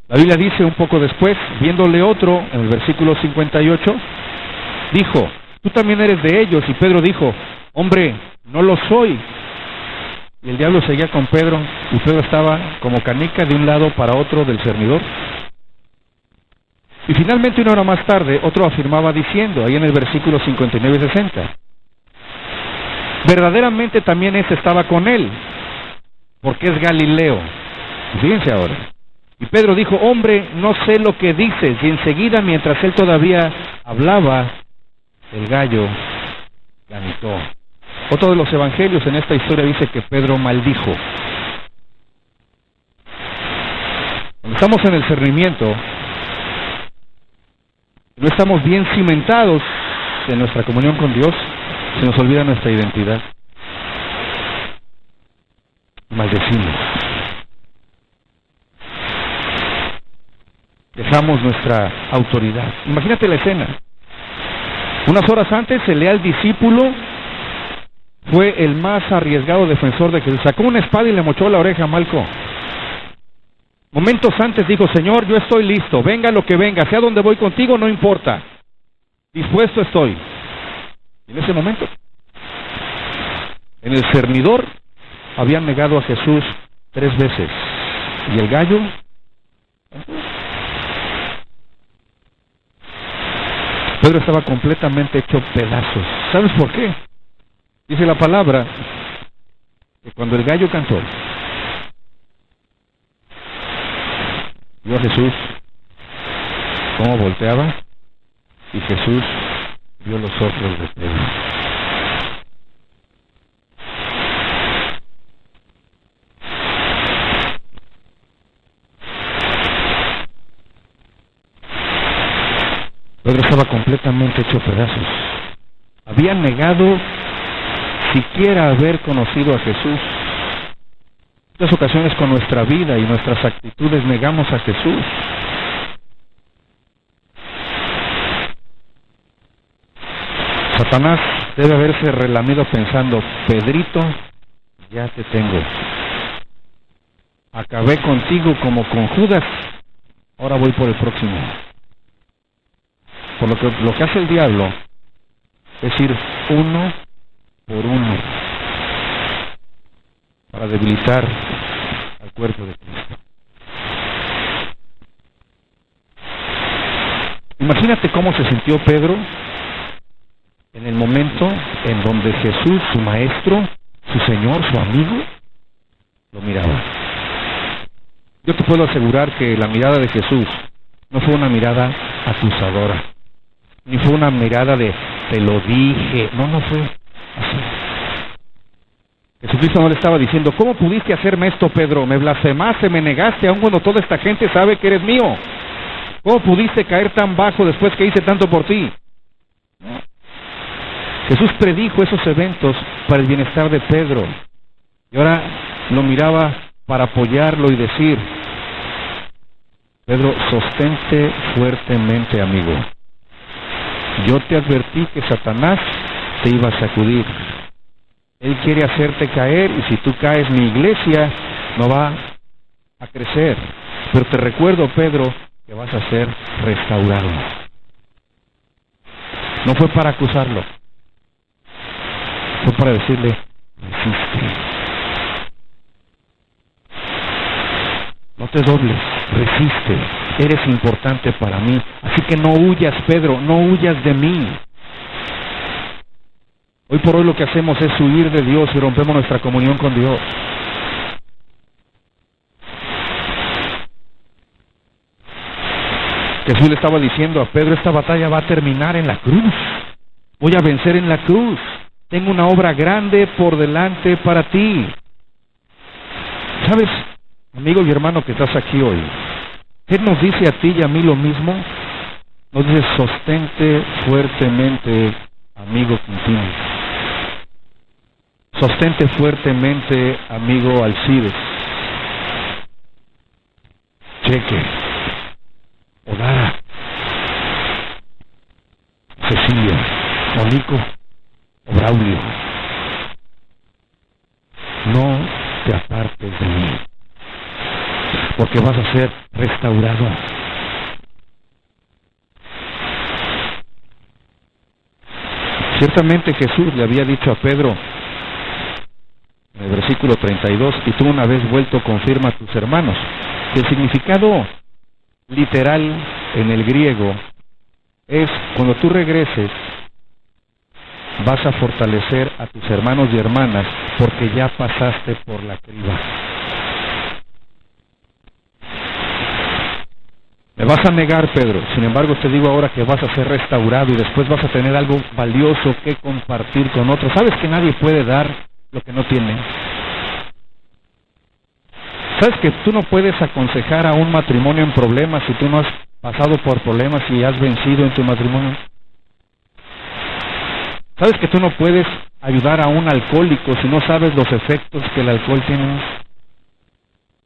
[SPEAKER 2] La Biblia dice un poco después, viéndole otro, en el versículo 58, dijo, tú también eres de ellos. Y Pedro dijo, hombre, no lo soy. Y el diablo seguía con Pedro, y Pedro estaba como canica de un lado para otro del cernidor. Y finalmente, 1 hora más tarde, otro afirmaba diciendo, ahí en el versículo 59 y 60, verdaderamente también este estaba con él, porque es Galileo. Y fíjense ahora. Y Pedro dijo, hombre, no sé lo que dices. Y enseguida, mientras él todavía hablaba, el gallo cantó. Otro de los evangelios en esta historia dice que Pedro maldijo. Cuando estamos en el cernimiento, no estamos bien cimentados en nuestra comunión con Dios, se nos olvida nuestra identidad. Maldecimos. Dejamos nuestra autoridad. Imagínate la escena. Unas horas antes, el leal discípulo fue el más arriesgado defensor de Jesús. Sacó una espada y le mochó la oreja a Malco. Momentos antes dijo, Señor, yo estoy listo, venga lo que venga, sea donde voy contigo, no importa. Dispuesto estoy. Y en ese momento, en el cernidor, habían negado a Jesús 3 veces. Y el gallo... Pedro estaba completamente hecho pedazos. ¿Sabes por qué? Dice la palabra que cuando el gallo cantó, vio a Jesús cómo volteaba, y Jesús vio los ojos de Pedro. Pedro estaba completamente hecho pedazos. Había negado siquiera haber conocido a Jesús. En muchas ocasiones con nuestra vida y nuestras actitudes negamos a Jesús. Satanás debe haberse relamido pensando: Pedrito, ya te tengo. Acabé contigo como con Judas, ahora voy por el próximo. Por lo que hace el diablo es ir uno por uno para debilitar al cuerpo de Cristo. Imagínate cómo se sintió Pedro en el momento en donde Jesús, su maestro, su Señor, su amigo, lo miraba. Yo te puedo asegurar que la mirada de Jesús no fue una mirada acusadora, ni fue una mirada de te lo dije. No fue así. Jesucristo no le estaba diciendo: ¿cómo pudiste hacerme esto, Pedro? Me blasfemaste, me negaste, aun cuando toda esta gente sabe que eres mío. ¿Cómo pudiste caer tan bajo después que hice tanto por ti? No. Jesús predijo esos eventos para el bienestar de Pedro, y ahora lo miraba para apoyarlo y decir: Pedro, sostente fuertemente, amigo. Yo te advertí que Satanás te iba a sacudir. Él quiere hacerte caer, y si tú caes, mi iglesia no va a crecer. Pero te recuerdo, Pedro, que vas a ser restaurado. No fue para acusarlo, fue para decirle: resiste. No te dobles, resiste. Eres importante para mí. Así que no huyas, Pedro, no huyas de mí. Hoy por hoy lo que hacemos es huir de Dios y rompemos nuestra comunión con Dios. Jesús le estaba diciendo a Pedro: esta batalla va a terminar en la cruz. Voy a vencer en la cruz. Tengo una obra grande por delante para ti. ¿Sabes, amigo y hermano que estás aquí hoy? ¿Qué nos dice a ti y a mí lo mismo? Nos dice: sostente fuertemente, amigo Quintino. Sostente fuertemente, amigo Alcides. Cheque. Odara. Cecilia. Monico. O Braulio. No te apartes de mí, porque vas a ser restaurado. Ciertamente Jesús le había dicho a Pedro, en el versículo 32, y tú una vez vuelto confirma a tus hermanos. El significado literal en el griego es: cuando tú regreses, vas a fortalecer a tus hermanos y hermanas, porque ya pasaste por la criba. Me vas a negar, Pedro, sin embargo te digo ahora que vas a ser restaurado y después vas a tener algo valioso que compartir con otros. ¿Sabes que nadie puede dar lo que no tiene? ¿Sabes que tú no puedes aconsejar a un matrimonio en problemas si tú no has pasado por problemas y has vencido en tu matrimonio? ¿Sabes que tú no puedes ayudar a un alcohólico si no sabes los efectos que el alcohol tiene?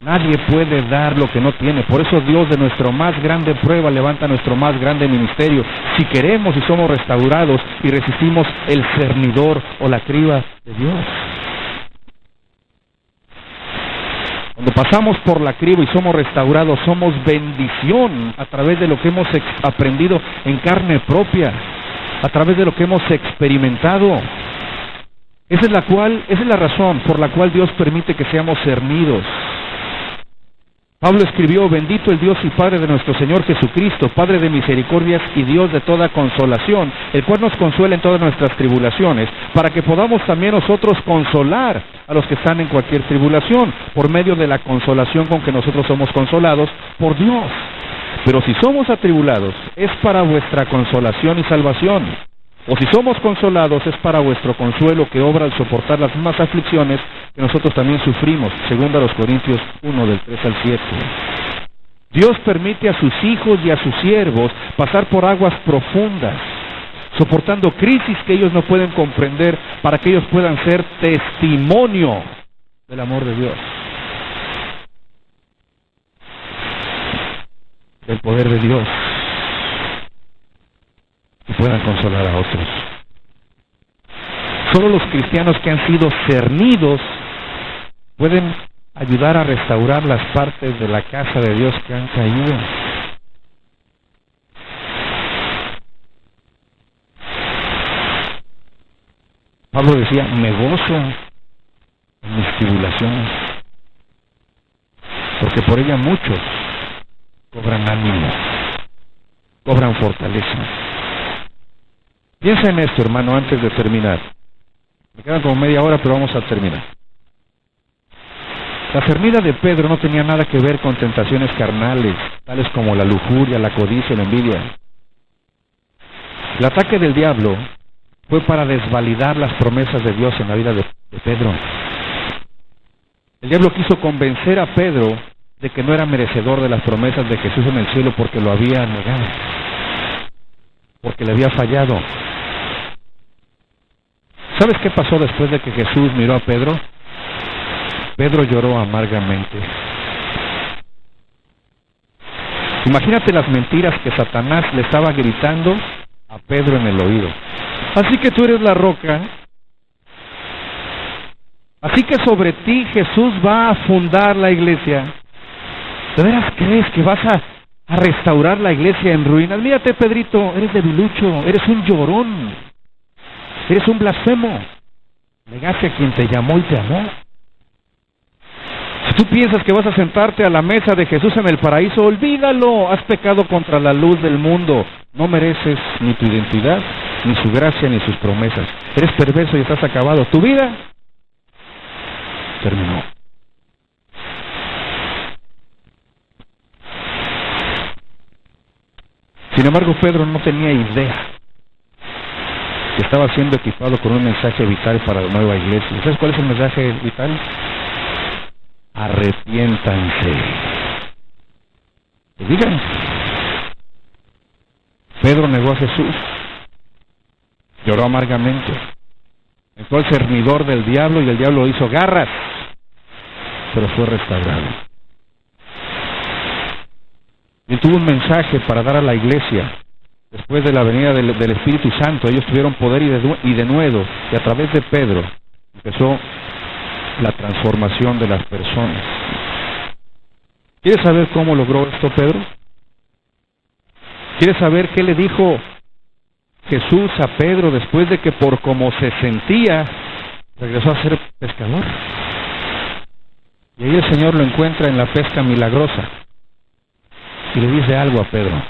[SPEAKER 2] Nadie puede dar lo que no tiene. Por eso Dios, de nuestra más grande prueba, levanta nuestro más grande ministerio. Si queremos y somos restaurados y resistimos el cernidor o la criba de Dios. Cuando pasamos por la criba y somos restaurados, somos bendición a través de lo que hemos aprendido en carne propia, a través de lo que hemos experimentado. Esa es la razón por la cual Dios permite que seamos cernidos. Pablo escribió: bendito el Dios y Padre de nuestro Señor Jesucristo, Padre de misericordias y Dios de toda consolación, el cual nos consuela en todas nuestras tribulaciones, para que podamos también nosotros consolar a los que están en cualquier tribulación, por medio de la consolación con que nosotros somos consolados por Dios. Pero si somos atribulados, es para vuestra consolación y salvación, O si somos consolados, es para vuestro consuelo que obra al soportar las mismas aflicciones que nosotros también sufrimos, según a los Corintios 1, del 3 al 7. Dios permite a sus hijos y a sus siervos pasar por aguas profundas, soportando crisis que ellos no pueden comprender, para que ellos puedan ser testimonio del amor de Dios, del poder de Dios, y puedan consolar a otros. Solo los cristianos que han sido cernidos pueden ayudar a restaurar las partes de la casa de Dios que han caído. Pablo decía, me gozo en mis tribulaciones, porque por ella muchos cobran ánimo, cobran fortaleza. Piensa en esto, hermano, antes de terminar. Me quedan como media hora, pero vamos a terminar. La cernida de Pedro no tenía nada que ver con tentaciones carnales, tales como la lujuria, la codicia, la envidia. El ataque del diablo fue para desvalidar las promesas de Dios en la vida de Pedro. El diablo quiso convencer a Pedro de que no era merecedor de las promesas de Jesús en el cielo porque lo había negado, porque le había fallado. ¿Sabes qué pasó después de que Jesús miró a Pedro? Pedro lloró amargamente. Imagínate las mentiras que Satanás le estaba gritando a Pedro en el oído. Así que tú eres la roca. Así que sobre ti Jesús va a fundar la iglesia. ¿De veras crees que vas a restaurar la iglesia en ruinas? Mírate, Pedrito, eres debilucho, eres un llorón, eres un blasfemo. Negaste a quien te llamó y te amó. Si tú piensas que vas a sentarte a la mesa de Jesús en el paraíso, olvídalo. Has pecado contra la luz del mundo. No mereces ni tu identidad, ni su gracia, ni sus promesas. Eres perverso y estás acabado. Tu vida terminó. Sin embargo, Pedro no tenía idea que estaba siendo equipado con un mensaje vital para la nueva iglesia. ¿Sabes cuál es el mensaje vital? Arrepiéntanse. Que digan. Pedro negó a Jesús, lloró amargamente, entró al cernidor del diablo y el diablo hizo garras, pero fue restaurado. Y tuvo un mensaje para dar a la iglesia. Después de la venida del Espíritu Santo, ellos tuvieron poder y denuedo, y a través de Pedro empezó la transformación de las personas. ¿Quieres saber cómo logró esto Pedro? ¿Quieres saber qué le dijo Jesús a Pedro después de que por como se sentía regresó a ser pescador? Y ahí el Señor lo encuentra en la pesca milagrosa y le dice algo a Pedro.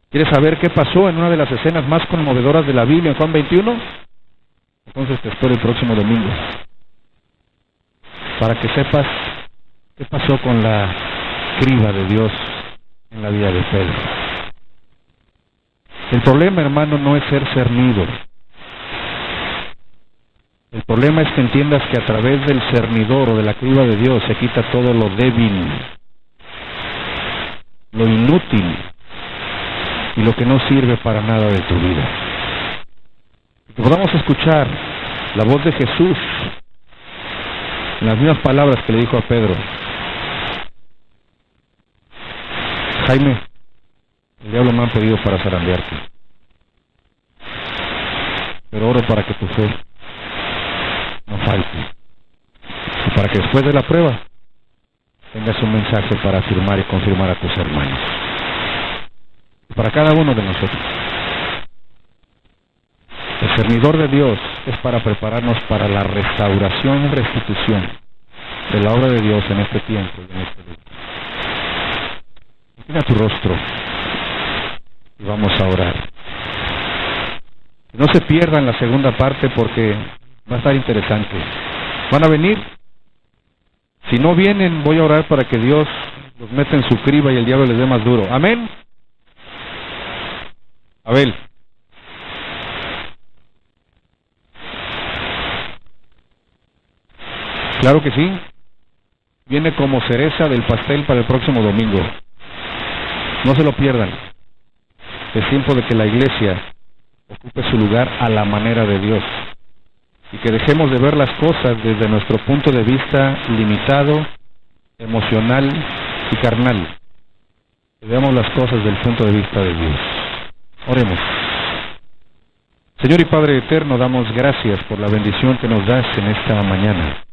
[SPEAKER 2] ¿Quieres saber qué pasó en una de las escenas más conmovedoras de la Biblia en Juan 21? Entonces te espero el próximo domingo para que sepas qué pasó con la criba de Dios en la vida de Pedro. El problema, hermano, no es ser cernido. El problema es que entiendas que a través del cernidor o de la criba de Dios se quita todo lo débil, lo inútil y lo que no sirve para nada de tu vida. Que podamos escuchar la voz de Jesús en las mismas palabras que le dijo a Pedro. Jaime, el diablo me ha pedido para zarandearte, pero oro para que tu fe no falte y para que después de la prueba tengas un mensaje para afirmar y confirmar a tus hermanos y para cada uno de nosotros. El cernidor de Dios es para prepararnos para la restauración y restitución de la obra de Dios en este tiempo y en este lugar. Mira tu rostro y vamos a orar. No se pierdan la segunda parte porque va a estar interesante. ¿Van a venir? Si no vienen, voy a orar para que Dios los meta en su criba y el diablo les dé más duro. Amén. Abel. Claro que sí. Viene como cereza del pastel para el próximo domingo. No se lo pierdan. Es tiempo de que la iglesia ocupe su lugar a la manera de Dios y que dejemos de ver las cosas desde nuestro punto de vista limitado, emocional y carnal. Que veamos las cosas desde el punto de vista de Dios. Oremos. Señor y Padre eterno, damos gracias por la bendición que nos das en esta mañana,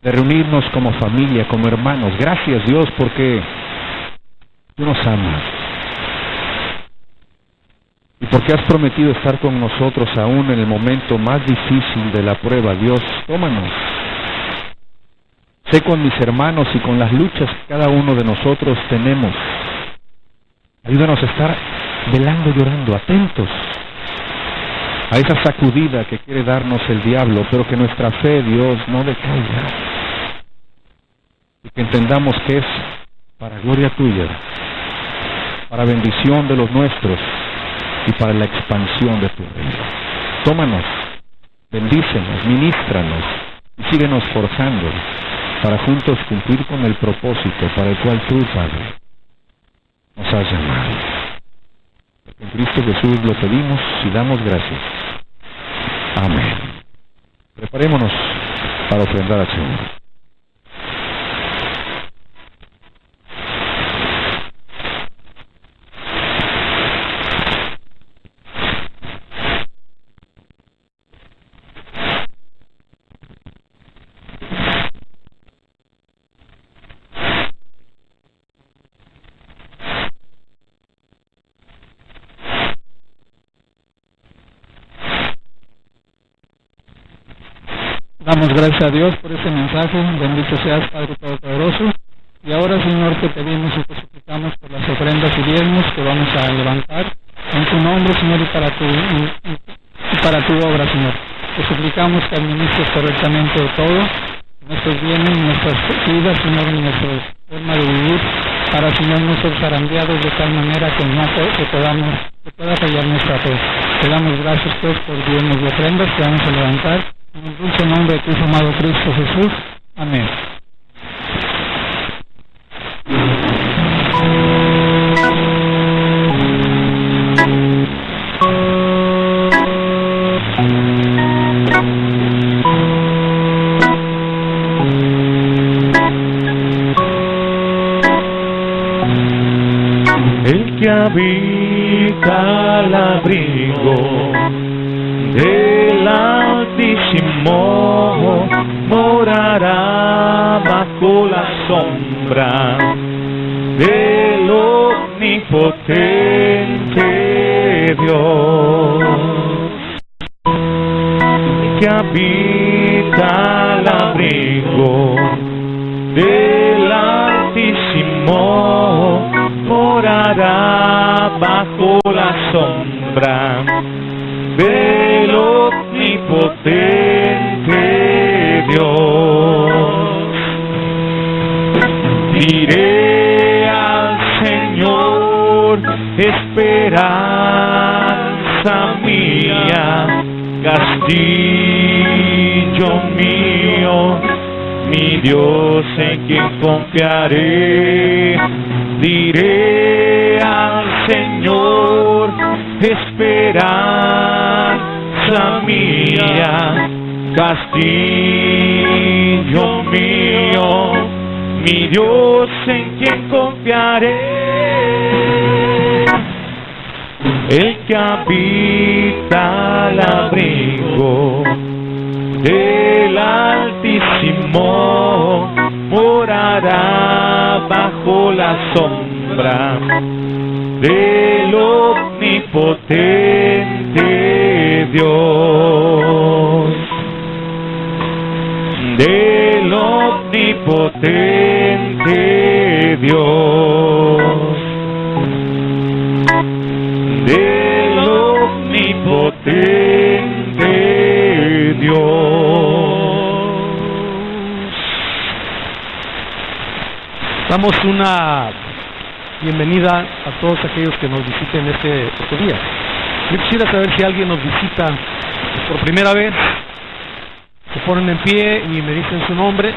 [SPEAKER 2] de reunirnos como familia, como hermanos. Gracias, Dios, porque tú nos amas y porque has prometido estar con nosotros aún en el momento más difícil de la prueba. Dios, tómanos. Sé con mis hermanos y con las luchas que cada uno de nosotros tenemos. Ayúdanos a estar velando y orando, atentos a esa sacudida que quiere darnos el diablo, pero que nuestra fe, Dios, no decaiga. Y que entendamos que es para gloria tuya, para bendición de los nuestros y para la expansión de tu reino. Tómanos, bendícenos, ministranos y síguenos forjando para juntos cumplir con el propósito para el cual tú, Padre, nos has llamado. En Cristo Jesús lo pedimos y damos gracias. Amén. Preparémonos para ofrendar al Señor.
[SPEAKER 3] Damos gracias a Dios por este mensaje. Bendito seas, Padre Todopoderoso. Y ahora, Señor, te pedimos y te suplicamos por las ofrendas y diezmos que vamos a levantar en tu nombre, Señor, y para tu obra, Señor. Te suplicamos que administres correctamente todo, nuestros bienes, nuestras vidas, Señor, y nuestra forma de vivir, para, Señor, no ser zarandeados de tal manera que pueda fallar nuestra fe. Te damos gracias, pues, por diezmos y ofrendas que vamos a levantar. En el dulce nombre de tu amado Cristo Jesús. Amén.
[SPEAKER 4] El que habita al abrigo del Altísimo morará bajo la sombra del omnipotente Dios. Que habita al abrigo del Altísimo morará bajo la sombra del omnipotente Dios. Diré al Señor, esperanza mía, castillo mío, mi Dios en quien confiaré. Diré al Señor, esperanza mía, castillo mío, mi Dios en quien confiaré. El que habita al abrigo del Altísimo morará bajo la sombra del omnipotente Dios. Del omnipotente Dios. Del omnipotente Dios.
[SPEAKER 1] Damos una bienvenida a todos aquellos que nos visiten este día. Yo quisiera saber si alguien nos visita por primera vez, se ponen en pie y me dicen su nombre.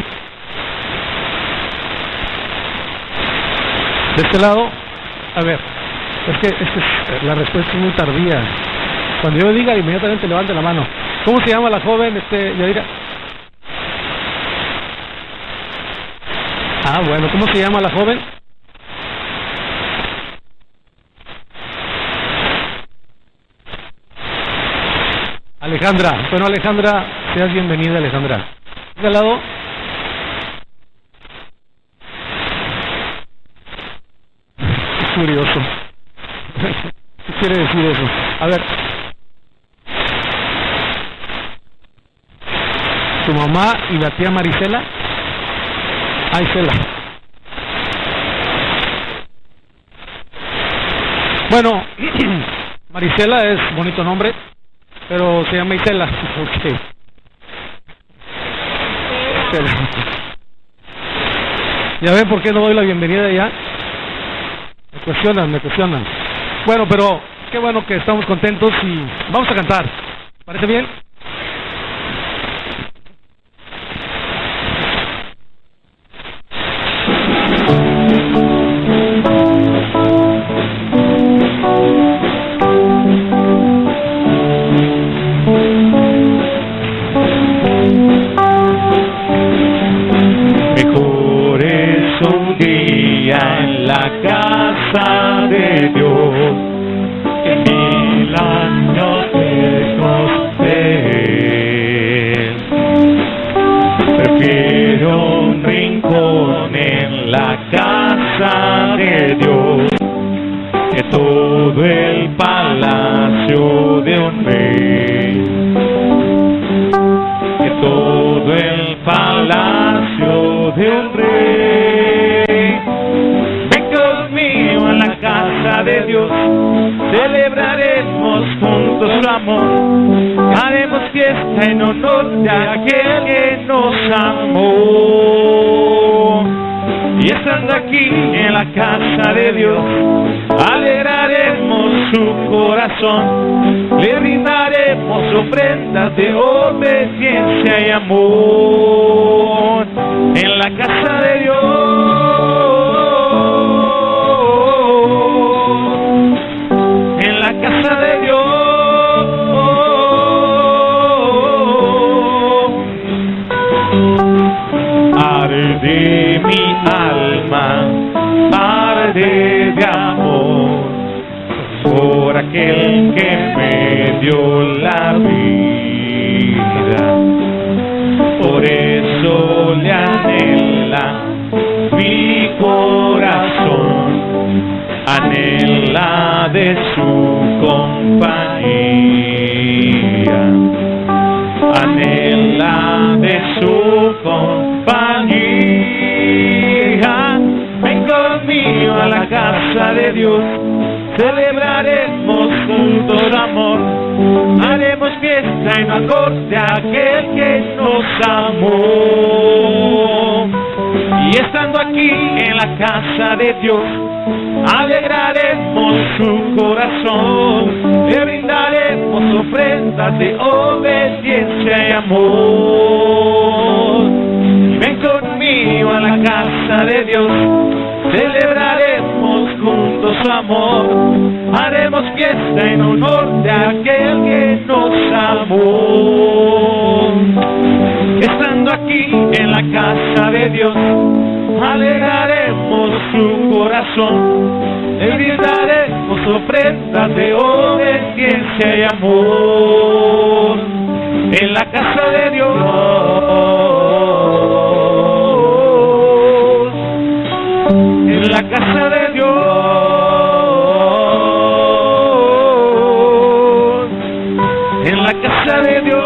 [SPEAKER 1] De este lado, a ver, es que la respuesta es muy tardía. Cuando yo diga, inmediatamente levante la mano. ¿Cómo se llama la joven, Yadira? Ah, bueno, ¿cómo se llama la joven? Alejandra. Bueno, Alejandra, seas bienvenida, Alejandra. De al lado. Es curioso. ¿Qué quiere decir eso? A ver. ¿Tu mamá y la tía Marisela? Ah, Isela. Bueno, Marisela es bonito nombre, pero se llama Isela. Okay. ¿Ya ven por qué no doy la bienvenida ya? Me cuestionan. Bueno, pero qué bueno que estamos contentos y vamos a cantar. ¿Parece bien?
[SPEAKER 4] En la casa de Dios, que 1000 años lejos de Él. Prefiero un rincón en la casa de Dios que todo el palacio de un rey. Que todo el palacio de un rey. Casa de Dios, celebraremos juntos su amor, haremos fiesta en honor de aquel que nos amó. Y estando aquí en la casa de Dios, alegraremos su corazón, le brindaremos ofrendas de obediencia y amor. En la casa de Dios, casa de Dios, arde mi alma, arde de amor por aquel que me dio la vida. Por eso le anhela mi corazón, anhela de su compañía, anhela de su compañía. Ven conmigo a la casa de Dios, celebraremos juntos amor, haremos fiesta en honor de aquel que nos amó. Y estando aquí en la casa de Dios, alegraremos su corazón, le brindaremos ofrendas de obediencia y amor. Y ven conmigo a la casa de Dios, celebraremos juntos su amor, haremos fiesta en honor de aquel que nos amó. Estando aquí en la casa de Dios, alegraremos su corazón, le brindaremos ofrendas de obediencia y amor. En la casa de Dios, en la casa de Dios, en la casa de Dios,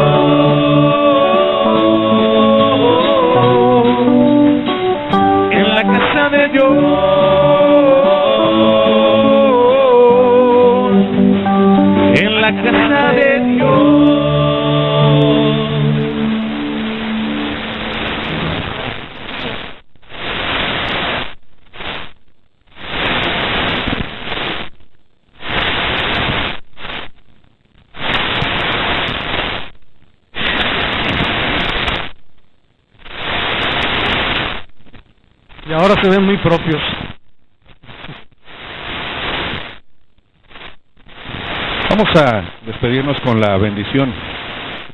[SPEAKER 4] en la casa de Dios, en la casa de Dios.
[SPEAKER 1] y ahora se ven muy propios.
[SPEAKER 2] Vamos a despedirnos con la bendición,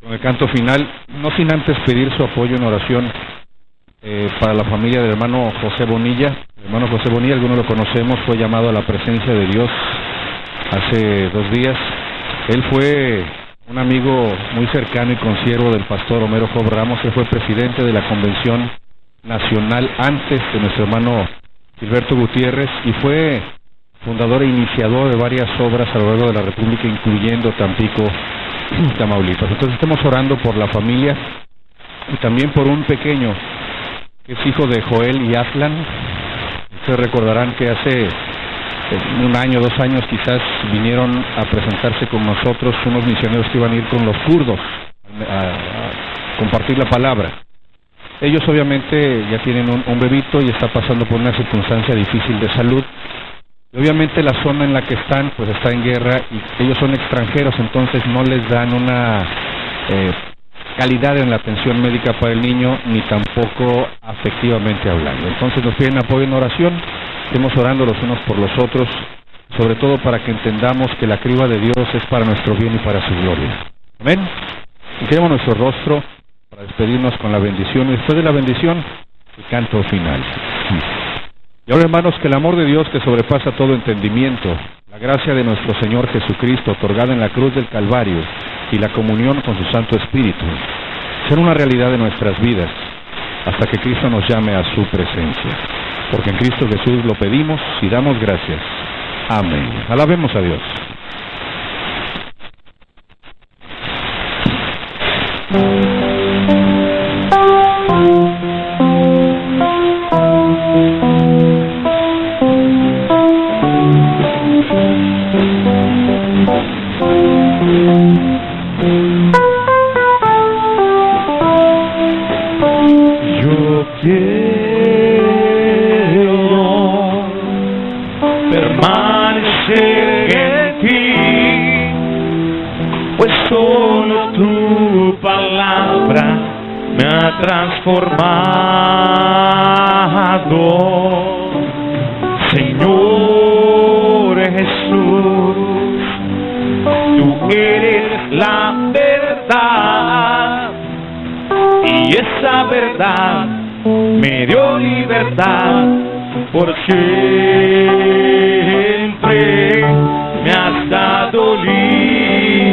[SPEAKER 2] con el canto final, no sin antes pedir su apoyo en oración para la familia del hermano José Bonilla. El hermano José Bonilla, algunos lo conocemos, fue llamado a la presencia de Dios hace 2 días. Él fue un amigo muy cercano y consiervo del pastor Homero Job Ramos. Él fue presidente de la Convención Nacional antes de nuestro hermano Gilberto Gutiérrez y fue fundador e iniciador de varias obras a lo largo de la República, incluyendo Tampico y Tamaulipas. Entonces estamos orando por la familia y también por un pequeño que es hijo de Joel y Aslan. Ustedes recordarán que hace 1 año, 2 años quizás vinieron a presentarse con nosotros unos misioneros que iban a ir con los kurdos a compartir la palabra. Ellos obviamente ya tienen un bebito y está pasando por una circunstancia difícil de salud. Y obviamente la zona en la que están pues está en guerra y ellos son extranjeros, entonces no les dan una calidad en la atención médica para el niño, ni tampoco afectivamente hablando. Entonces nos piden apoyo en oración, estemos orando los unos por los otros, sobre todo para que entendamos que la criba de Dios es para nuestro bien y para su gloria. Amén. Y queremos nuestro rostro para despedirnos con la bendición, y después de la bendición, el canto final. Y ahora, hermanos, que el amor de Dios que sobrepasa todo entendimiento, la gracia de nuestro Señor Jesucristo otorgada en la cruz del Calvario y la comunión con su Santo Espíritu sean una realidad de nuestras vidas hasta que Cristo nos llame a su presencia. Porque en Cristo Jesús lo pedimos y damos gracias. Amén. Alabemos a Dios.
[SPEAKER 4] Yo quiero permanecer en ti, pues solo tu palabra me ha transformado. Señor Jesús, tú eres la verdad y esa verdad me dio libertad por siempre. Me has dado libertad.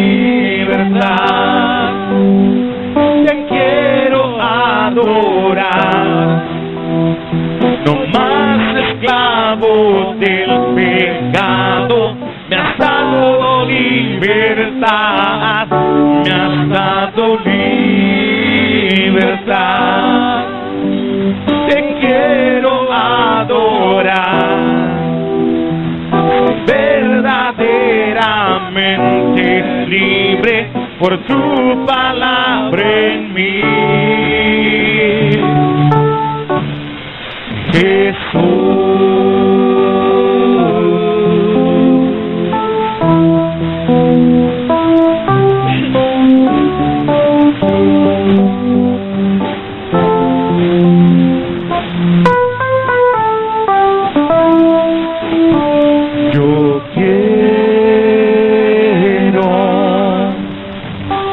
[SPEAKER 4] Te quiero adorar, no más esclavo del pecado. Me has dado libertad, me has dado libertad. Te quiero adorar, verdaderamente libre por tu palabra en mí. Jesús. Yo quiero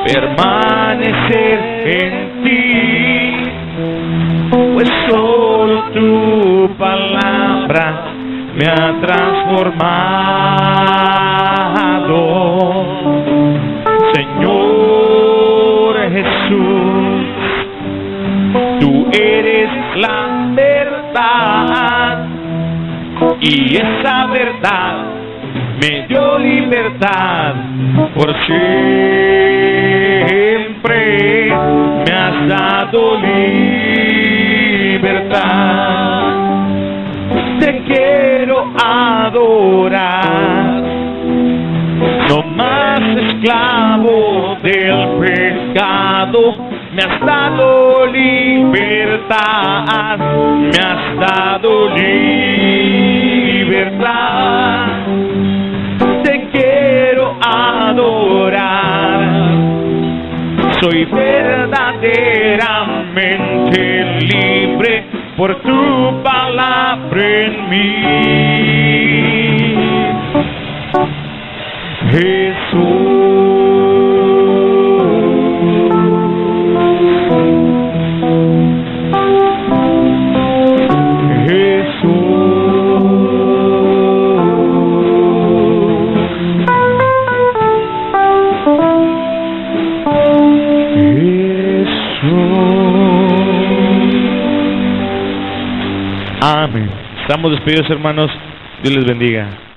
[SPEAKER 4] permanecer en ti, pues solo tu palabra me ha transformado. Señor Jesús, tú eres la verdad y esa verdad me dio libertad por siempre. Me has dado libertad. Te quiero adorar, no más esclavo del pecado. Me has dado libertad, me has dado libertad. Te quiero adorar, soy verdaderamente libre por tu palabra en mí. Amén. Estamos despedidos, hermanos. Dios les bendiga.